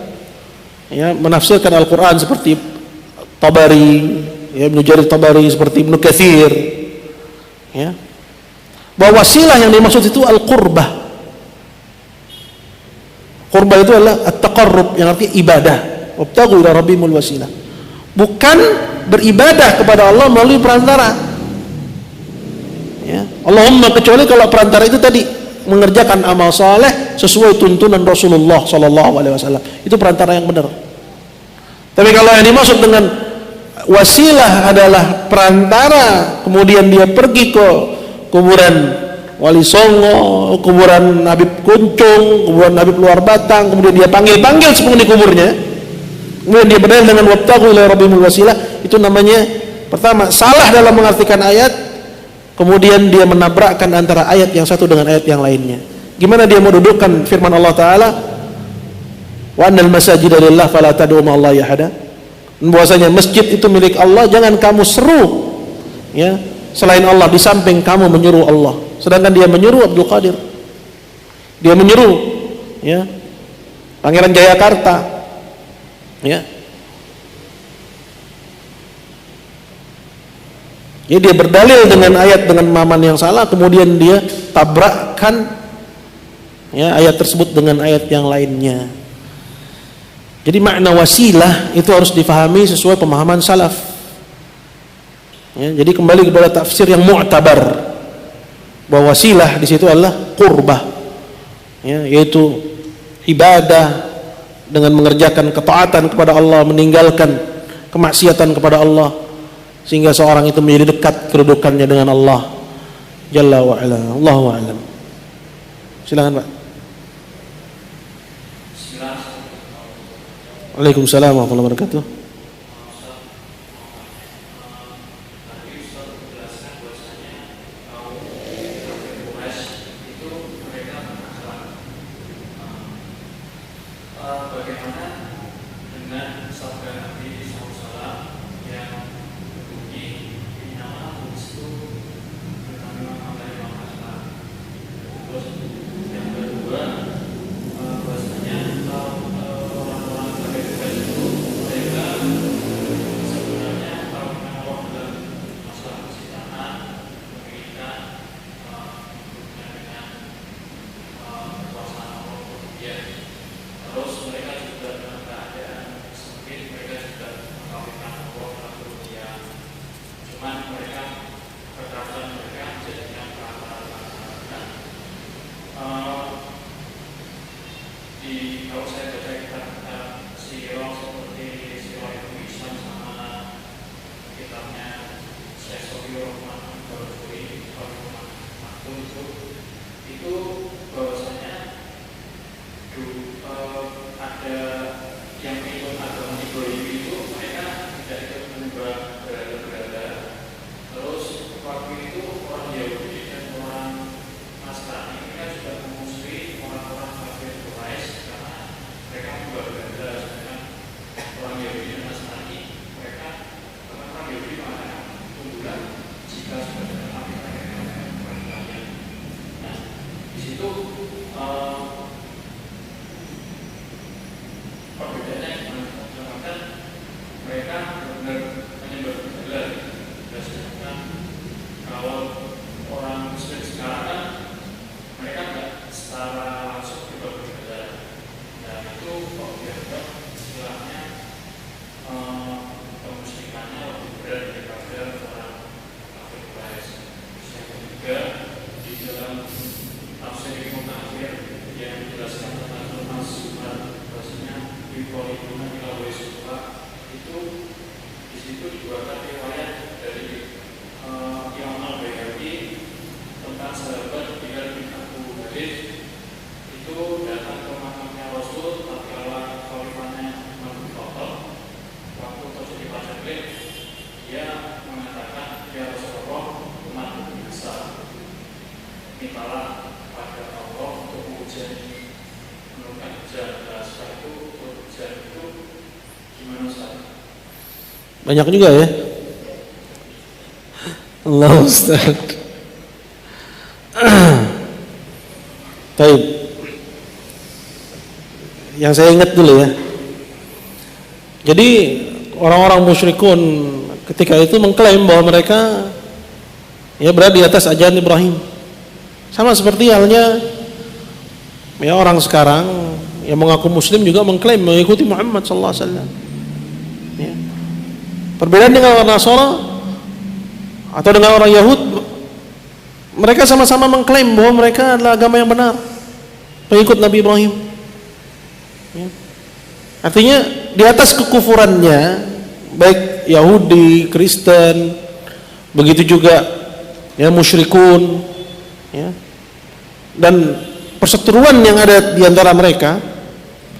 ya menafsirkan Al-Quran seperti Tabari, ya Ibnu Jarir Tabari, seperti Ibnu Katsir, ya, bahwa wasilah yang dimaksud itu al-qurbah. Qurbah itu adalah at-taqarrub, yang artinya ibadah. Wabtaghu ila rabbihimul wasilah. Bukan beribadah kepada Allah melalui perantara. Ya, Allahumma, kecuali kalau perantara itu tadi mengerjakan amal saleh sesuai tuntunan Rasulullah sallallahu alaihi wasallam. Itu perantara yang benar. Tapi kalau yang dimaksud dengan wasilah adalah perantara, kemudian dia pergi ke kuburan Wali Songo, kuburan Habib Kuncung, kuburan Habib Luar Batang, kemudian dia panggil-panggil sepenghuni kuburnya, kemudian dia berdalil dengan wabtaghu ila rabbihimul wasilah, itu namanya pertama salah dalam mengartikan ayat, kemudian dia menabrakkan antara ayat yang satu dengan ayat yang lainnya. Gimana dia mau dudukkan firman Allah Ta'ala, wa annal masajida lillah fala tad'u ma'allahi ahada, bahwasanya masjid itu milik Allah, jangan kamu seru ya selain Allah di samping kamu menyuruh Allah. Sedangkan dia menyuruh Abdul Qadir, dia menyuruh ya Pangeran Jayakarta, ya. Ya, dia berdalil dengan ayat dengan pemahaman yang salah, kemudian dia tabrakkan ya ayat tersebut dengan ayat yang lainnya. Jadi makna wasilah itu harus difahami sesuai pemahaman salaf. Ya, jadi kembali kepada tafsir yang mu'tabar, bahwa wasilah di situ adalah qurbah, ya, yaitu ibadah dengan mengerjakan ketaatan kepada Allah, meninggalkan kemaksiatan kepada Allah, sehingga seorang itu menjadi dekat kedudukannya dengan Allah Jalla wa ala. Allahu a'lam. Silakan Pak. Waalaikumsalam warahmatullahi wabarakatuh. Di situ Banyak juga ya. Allah Ustaz. Baik. Yang saya ingat dulu ya. Jadi orang-orang musyrikun ketika itu mengklaim bahwa mereka ya berada di atas ajaran Ibrahim. Sama seperti halnya ya orang sekarang yang mengaku muslim juga mengklaim mengikuti Muhammad sallallahu alaihi wasallam. Ya. Perbedaan dengan orang Nasara atau dengan orang Yahud, mereka sama-sama mengklaim bahwa mereka adalah agama yang benar, pengikut Nabi Ibrahim. Ya. Artinya di atas kekufurannya, baik Yahudi, Kristen, begitu juga ya musyrikun, ya, dan perseteruan yang ada di antara mereka,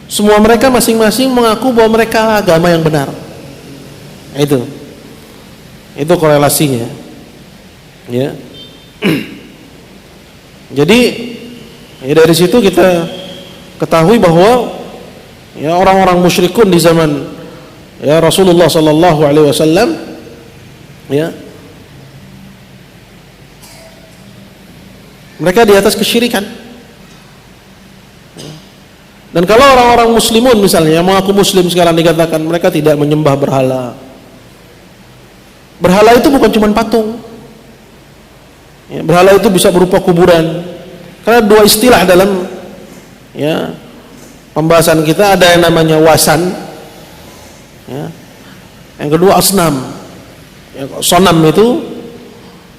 semua mereka masing-masing mengaku bahwa mereka agama yang benar. Itu korelasinya, ya. Jadi ya dari situ kita ketahui bahwa ya orang-orang musyrikun di zaman ya Rasulullah sallallahu alaihi wasallam ya mereka di atas kesyirikan. Dan kalau orang-orang muslimun misalnya yang mengaku muslim sekarang dikatakan mereka tidak menyembah berhala. Berhala itu bukan cuma patung. Ya, berhala itu bisa berupa kuburan. Karena dua istilah dalam ya pembahasan kita, ada yang namanya wasan, ya. Yang kedua asnam. Ya, sonam itu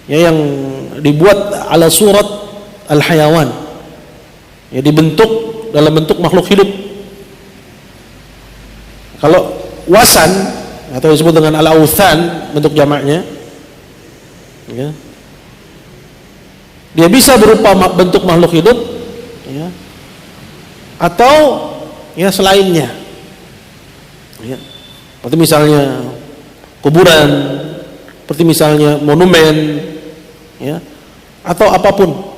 ya yang dibuat ala surat al-hayawan, ya dibentuk dalam bentuk makhluk hidup. Kalau wasan atau disebut dengan al-authan bentuk jamaknya, ya, dia bisa berupa bentuk makhluk hidup, ya, atau ya selainnya, ya, seperti misalnya kuburan, seperti misalnya monumen, ya, atau apapun.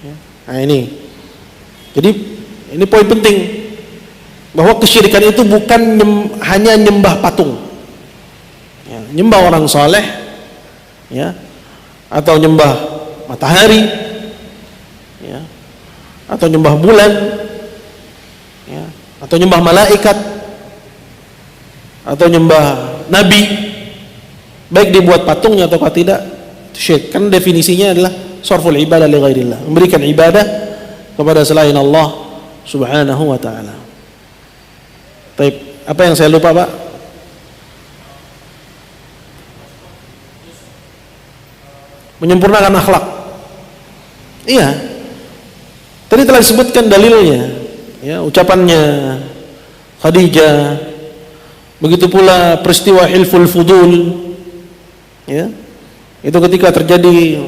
Ya. Nah ini, jadi ini poin penting bahwa kesyirikan itu bukan hanya nyembah patung, ya, nyembah orang soleh, ya, atau nyembah matahari, ya, atau nyembah bulan, ya, atau nyembah malaikat, atau nyembah nabi, baik dibuat patungnya atau tidak, syirik. Kan definisinya adalah sarful ibadah li ghairillah, memberikan ibadah kepada selain Allah Subhanahu wa taala. Baik, apa yang saya lupa, Pak? Menyempurnakan akhlak. Iya. Tadi telah disebutkan dalilnya, ya, ucapannya Khadijah, begitu pula peristiwa Hilful Fudul, ya. Itu ketika terjadi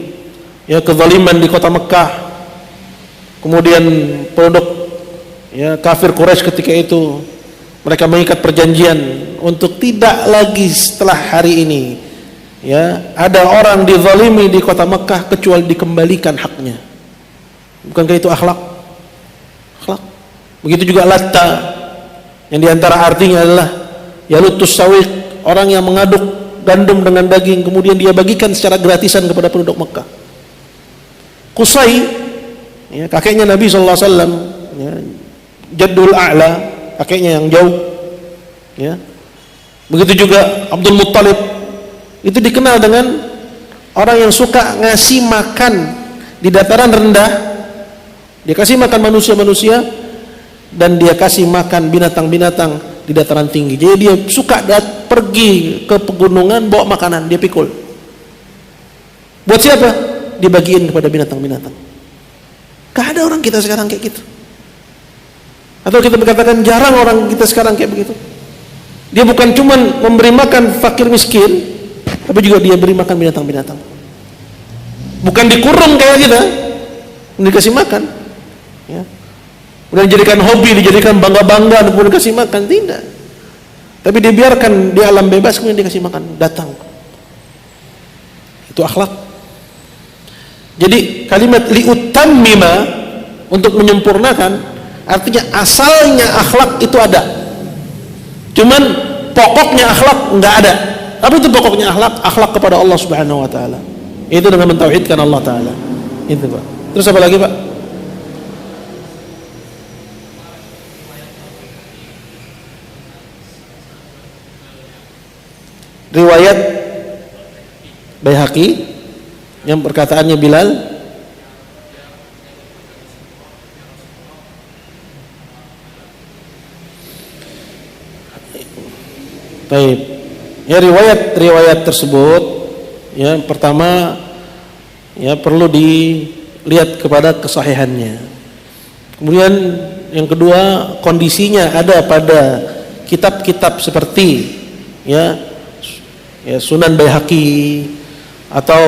ya kezaliman di kota Mekah. Kemudian penduduk ya kafir Quraisy ketika itu mereka mengikat perjanjian untuk tidak lagi setelah hari ini ya ada orang dizalimi di kota Mekah kecuali dikembalikan haknya. Bukankah itu akhlak? Akhlak. Begitu juga Latta, yang diantara artinya adalah yalutus sawiq, orang yang mengaduk gandum dengan daging kemudian dia bagikan secara gratisan kepada penduduk Mekah. Qusay, ya, kakeknya Nabi sallallahu alaihi wasallam, ya, Jaddul A'la, kakeknya yang jauh, ya. Begitu juga Abdul Muttalib, itu dikenal dengan orang yang suka ngasih makan di dataran rendah, dia kasih makan manusia-manusia dan dia kasih makan binatang-binatang di dataran tinggi. Jadi dia suka pergi ke pegunungan bawa makanan, dia pikul. Buat siapa? Dibagiin kepada binatang-binatang. Gak ada orang kita sekarang kayak gitu. Atau kita berkatakan jarang orang kita sekarang kayak begitu. Dia bukan cuma memberi makan fakir miskin, tapi juga dia beri makan binatang-binatang. Bukan dikurung kayak kita, dikasih makan, ya. Kemudian dijadikan hobi, dijadikan bangga-bangga, kemudian dikasih makan, tidak. Tapi dibiarkan di alam bebas, kemudian dikasih makan, datang. Itu akhlak. Jadi kalimat liutammima, untuk menyempurnakan, artinya asalnya akhlak itu ada. Cuman pokoknya akhlak nggak ada. Apa itu pokoknya akhlak? Akhlak kepada Allah Subhanahu wa taala. Itu dengan mentauhidkan Allah taala. Itu, Pak. Terus apa lagi, Pak? Riwayat Baihaqi yang perkataannya Bilal, baik. Ya, riwayat tersebut ya pertama ya perlu dilihat kepada kesahihannya. Kemudian yang kedua, kondisinya ada pada kitab-kitab seperti ya Sunan Baihaqi atau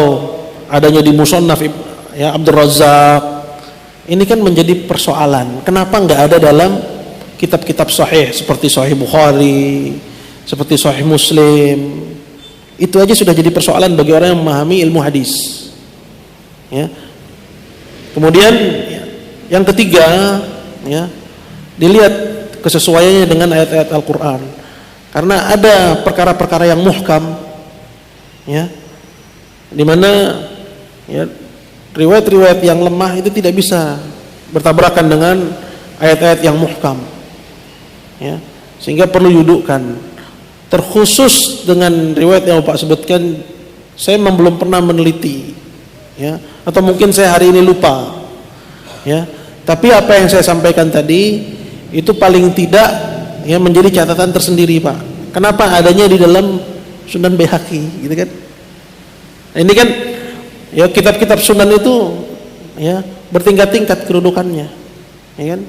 adanya di Musannaf ya Abdul Razzaq. Ini kan menjadi persoalan. Kenapa nggak ada dalam kitab-kitab sahih seperti Sahih Bukhari, seperti Sahih Muslim? Itu aja sudah jadi persoalan bagi orang yang memahami ilmu hadis. Ya. Kemudian yang ketiga, ya, dilihat kesesuaiannya dengan ayat-ayat Al-Quran. Karena ada perkara-perkara yang muhkam, ya, dimana ya, riwayat-riwayat yang lemah itu tidak bisa bertabrakan dengan ayat-ayat yang muhkam, ya, sehingga perlu dudukkan. Terkhusus dengan riwayat yang Bapak sebutkan, saya memang belum pernah meneliti, ya, atau mungkin saya hari ini lupa, ya. Tapi apa yang saya sampaikan tadi itu paling tidak ya menjadi catatan tersendiri, Pak. Kenapa adanya di dalam Sunan Baihaqi, gitu kan? Nah, ini kan ya kitab-kitab Sunan itu ya bertingkat-tingkat kedudukannya, ya kan?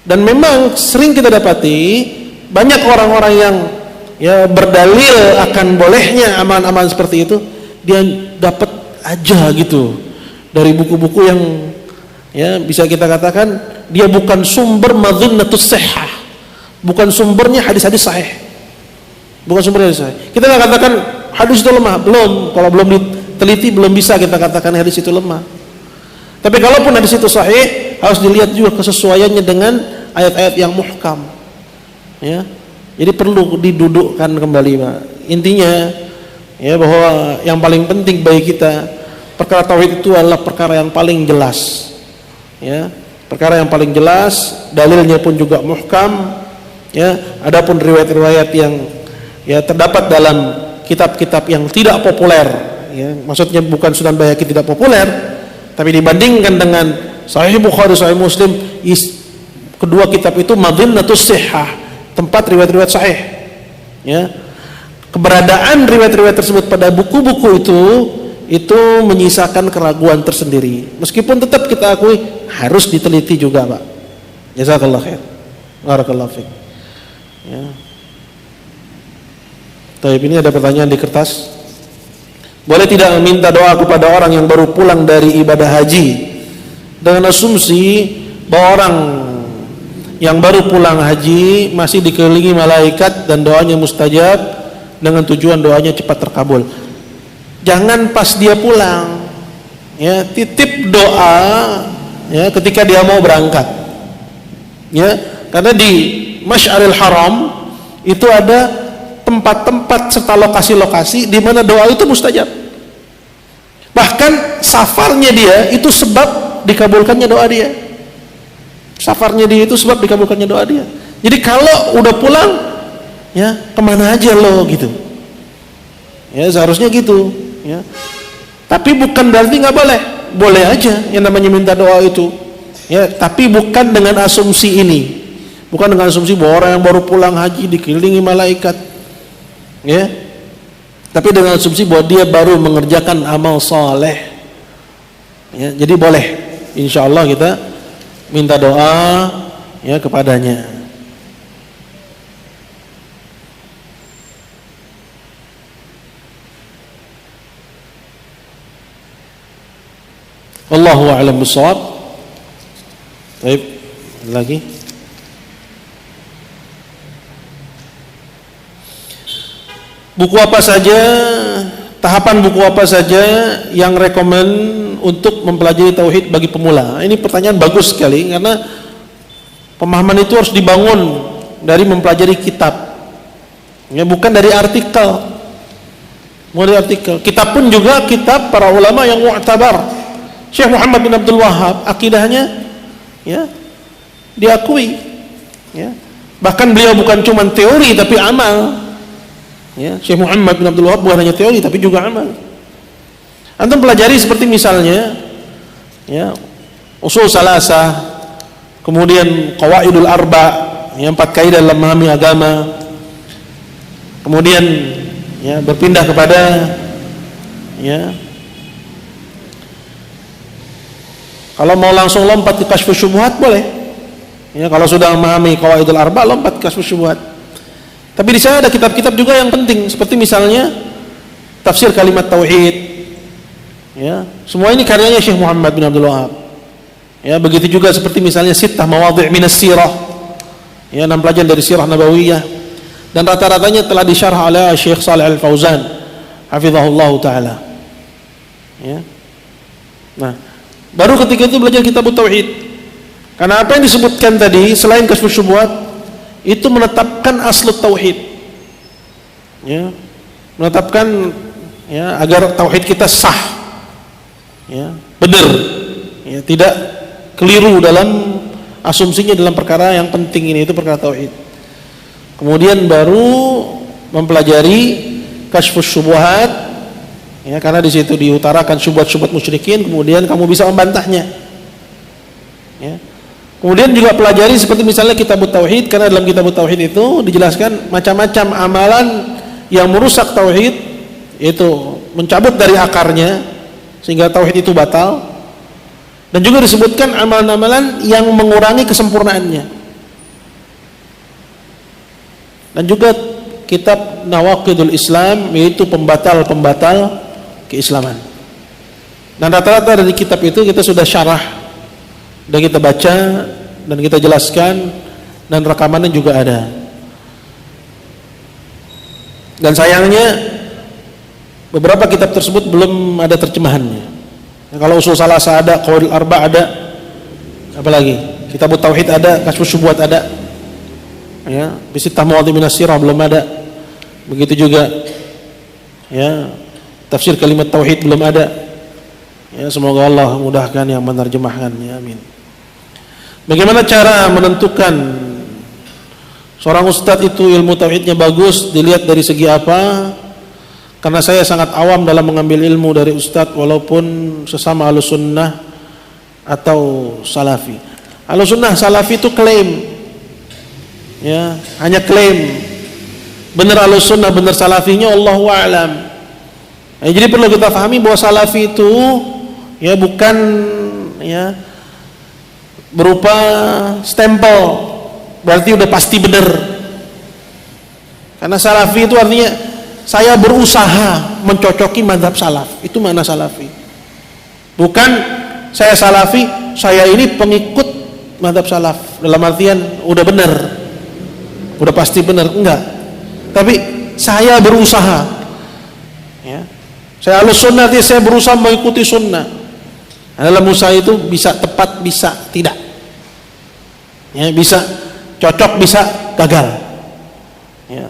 Dan memang sering kita dapati banyak orang-orang yang ya berdalil akan bolehnya amalan-amalan seperti itu, dia dapat aja gitu dari buku-buku yang ya bisa kita katakan dia bukan sumber madhinnatus sihhah, bukan sumbernya hadis-hadis sahih, bukan sumbernya hadis sahih. Kita nggak katakan hadis itu lemah, belum. Kalau belum diteliti belum bisa kita katakan hadis itu lemah. Tapi kalaupun hadis itu sahih, harus dilihat juga kesesuaiannya dengan ayat-ayat yang muhkam, ya. Jadi perlu didudukkan kembali, Pak. Intinya ya bahwa yang paling penting bagi kita, perkara tauhid itu adalah perkara yang paling jelas, ya, perkara yang paling jelas, dalilnya pun juga muhkam, ya. Adapun riwayat-riwayat yang ya terdapat dalam kitab-kitab yang tidak populer, ya, maksudnya bukan Sunan Baihaqi tidak populer, tapi dibandingkan dengan Sahih Bukhari, Sahih Muslim, kedua kitab itu madhinnatus sihhah, tempat riwayat-riwayat sahih, ya. Keberadaan riwayat-riwayat tersebut pada buku-buku itu menyisakan keraguan tersendiri. Meskipun tetap kita akui harus diteliti juga, Pak. Jazakallah khair. Barakallahu fiik. Ya. Baik, ini ada pertanyaan di kertas. Boleh tidak meminta doa kepada orang yang baru pulang dari ibadah haji dengan asumsi bahwa orang yang baru pulang haji masih dikelilingi malaikat dan doanya mustajab dengan tujuan doanya cepat terkabul? Jangan pas dia pulang, ya, titip doa ya ketika dia mau berangkat, ya, karena di Masy'aril Haram itu ada tempat-tempat serta lokasi-lokasi di mana doa itu mustajab. Bahkan safarnya dia itu sebab dikabulkannya doa dia. Safarnya dia itu sebab dikabulkannya doa dia. Jadi kalau udah pulang, ya kemana aja lo gitu. Ya seharusnya gitu. Ya. Tapi bukan berarti nggak boleh. Boleh aja yang namanya minta doa itu. Ya, tapi bukan dengan asumsi ini. Bukan dengan asumsi bahwa orang yang baru pulang haji dikelilingi malaikat. Ya. Tapi dengan asumsi bahwa dia baru mengerjakan amal soleh. Ya, jadi boleh. Insya Allah kita minta doa ya kepadanya. Wallahu a'lam bishawab. Baik, lagi. Buku apa saja, tahapan buku apa saja yang rekomend untuk mempelajari tauhid bagi pemula? Ini pertanyaan bagus sekali karena pemahaman itu harus dibangun dari mempelajari kitab. Ya, bukan dari artikel. Mulai artikel. Kitab pun juga kitab para ulama yang mu'tabar. Syekh Muhammad bin Abdul Wahhab akidahnya ya diakui ya. Bahkan beliau bukan cuma teori tapi amal. Ya, Syekh Muhammad bin Abdul Wahhab bukan hanya teori tapi juga amal. Antum pelajari seperti misalnya ya, usul salasah, kemudian qawaidul arba, yang 4 kaidah dalam memahami agama. Kemudian ya berpindah kepada ya, kalau mau langsung lompat ke kasyfus syubhat boleh. Ya, kalau sudah memahami qawaidul arba lompat ke kasyfus syubhat. Tapi di sana ada kitab-kitab juga yang penting seperti misalnya tafsir kalimat tauhid. Ya, semua ini karyanya Syekh Muhammad bin Abdul Wahhab. Ya, begitu juga seperti misalnya sittah mawadhi' minas sirah. Ya, 6 pelajaran dari sirah nabawiyah. Dan rata-ratanya telah disyarah oleh Syekh Shalih Al-Fauzan hafizahullah taala. Ya. Nah, baru ketika itu belajar kitab tauhid. Karena apa yang disebutkan tadi selain kasyfus syubhat itu menetapkan aslut tauhid. Ya. Menetapkan ya agar tauhid kita sah. Ya, benar. Ya, tidak keliru dalam asumsinya dalam perkara yang penting ini, itu perkara tauhid. Kemudian baru mempelajari kasyfus syubhat, ya, karena di situ diutarakan syubhat-syubhat musyrikin, kemudian kamu bisa membantahnya. Ya. Kemudian juga pelajari seperti misalnya kitab tauhid, karena dalam kitab tauhid itu dijelaskan macam-macam amalan yang merusak tauhid, yaitu mencabut dari akarnya sehingga tauhid itu batal. Dan juga disebutkan amalan-amalan yang mengurangi kesempurnaannya. Dan juga kitab Nawaqidul Islam, yaitu pembatal-pembatal keislaman. Dan rata-rata dari kitab itu kita sudah syarah, dan kita baca, dan kita jelaskan, dan rekamannya juga ada. Dan sayangnya beberapa kitab tersebut belum ada terjemahannya. Ya, kalau usul salasah ada, qawaidul arba ada, apalagi kitab tauhid ada, kasyfus syubhat ada. Ya, sittah mawadhi' minas sirah belum ada. Begitu juga ya, tafsir kalimat tauhid belum ada. Ya, semoga Allah mudahkan yang menerjemahkannya, amin. Bagaimana cara menentukan seorang ustadz itu ilmu tauhidnya bagus, dilihat dari segi apa? Karena saya sangat awam dalam mengambil ilmu dari ustadz, walaupun sesama Ahlus Sunnah atau Salafi. Ahlus Sunnah Salafi itu klaim, ya, hanya klaim. Benar Ahlus Sunnah, benar Salafinya Allahu a'lam. Ya, jadi perlu kita pahami bahwa Salafi itu ya bukan ya berupa stempel, berarti udah pasti benar. Karena Salafi itu artinya saya berusaha mencocoki mazhab salaf, itu makna salafi. Bukan saya salafi, saya ini pengikut mazhab salaf dalam artian udah benar, udah pasti benar, enggak. Tapi saya berusaha, ya. Saya Ahlus Sunnah, saya berusaha mengikuti sunnah. Dalam usaha itu bisa tepat, bisa tidak, ya, bisa cocok, bisa gagal, ya.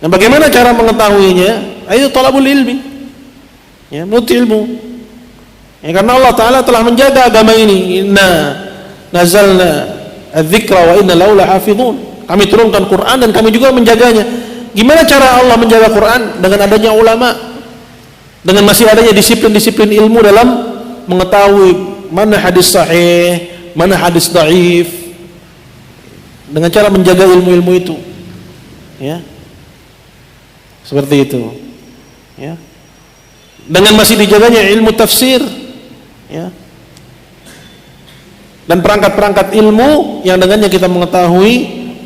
Nah, bagaimana cara mengetahuinya? Itu thalabul ilmi, ya, menuntut ilmu. Ya, karena Allah Taala telah menjaga agama ini. Inna nazalna adzikra wa inna lahu lahafizun. Kami turunkan Quran dan kami juga menjaganya. Gimana cara Allah menjaga Quran? Dengan adanya ulama, dengan masih adanya disiplin-disiplin ilmu dalam mengetahui mana hadis sahih, mana hadis dhaif. Dengan cara menjaga ilmu-ilmu itu, ya. Seperti itu, ya. Dengan masih dijaganya ilmu tafsir, ya, dan perangkat-perangkat ilmu yang dengannya kita mengetahui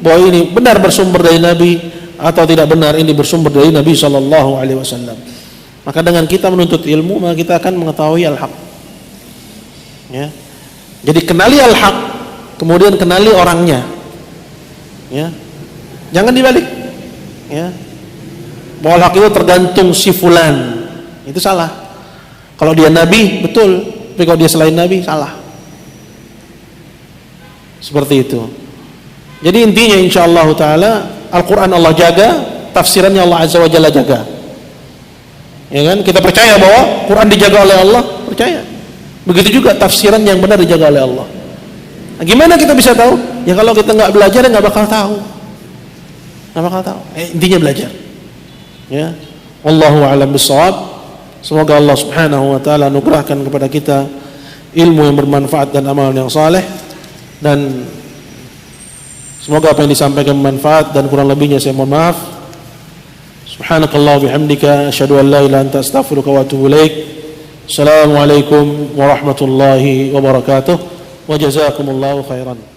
bahwa ini benar bersumber dari Nabi atau tidak benar ini bersumber dari Nabi Shallallahu Alaihi Wasallam. Maka dengan kita menuntut ilmu, maka kita akan mengetahui al-haq, ya. Jadi kenali al-haq, kemudian kenali orangnya, ya. Jangan dibalik, ya. Bahwa hak itu tergantung si fulan, itu salah. Kalau dia nabi betul, tapi kalau dia selain nabi salah. Seperti itu. Jadi intinya insyaallah taala Al-Quran Allah jaga, tafsirannya Allah Azza wa Jalla jaga. Ya kan? Kita percaya bahwa Quran dijaga oleh Allah, percaya. Begitu juga tafsiran yang benar dijaga oleh Allah. Nah, gimana kita bisa tahu? Ya kalau kita nggak belajar, nggak bakal tahu. Nggak bakal tahu. Intinya belajar. Ya. Wallahu a'lam bishawab. Semoga Allah Subhanahu wa taala anugerahkan kepada kita ilmu yang bermanfaat dan amalan yang saleh, dan semoga apa yang disampaikan bermanfaat, dan kurang lebihnya saya mohon maaf. Subhanakallah bihamdika asyhadu an la ilaha illa anta astaghfiruka wa atubu ilaik. Assalamualaikum warahmatullahi wabarakatuh. Wa jazakumullahu khairan.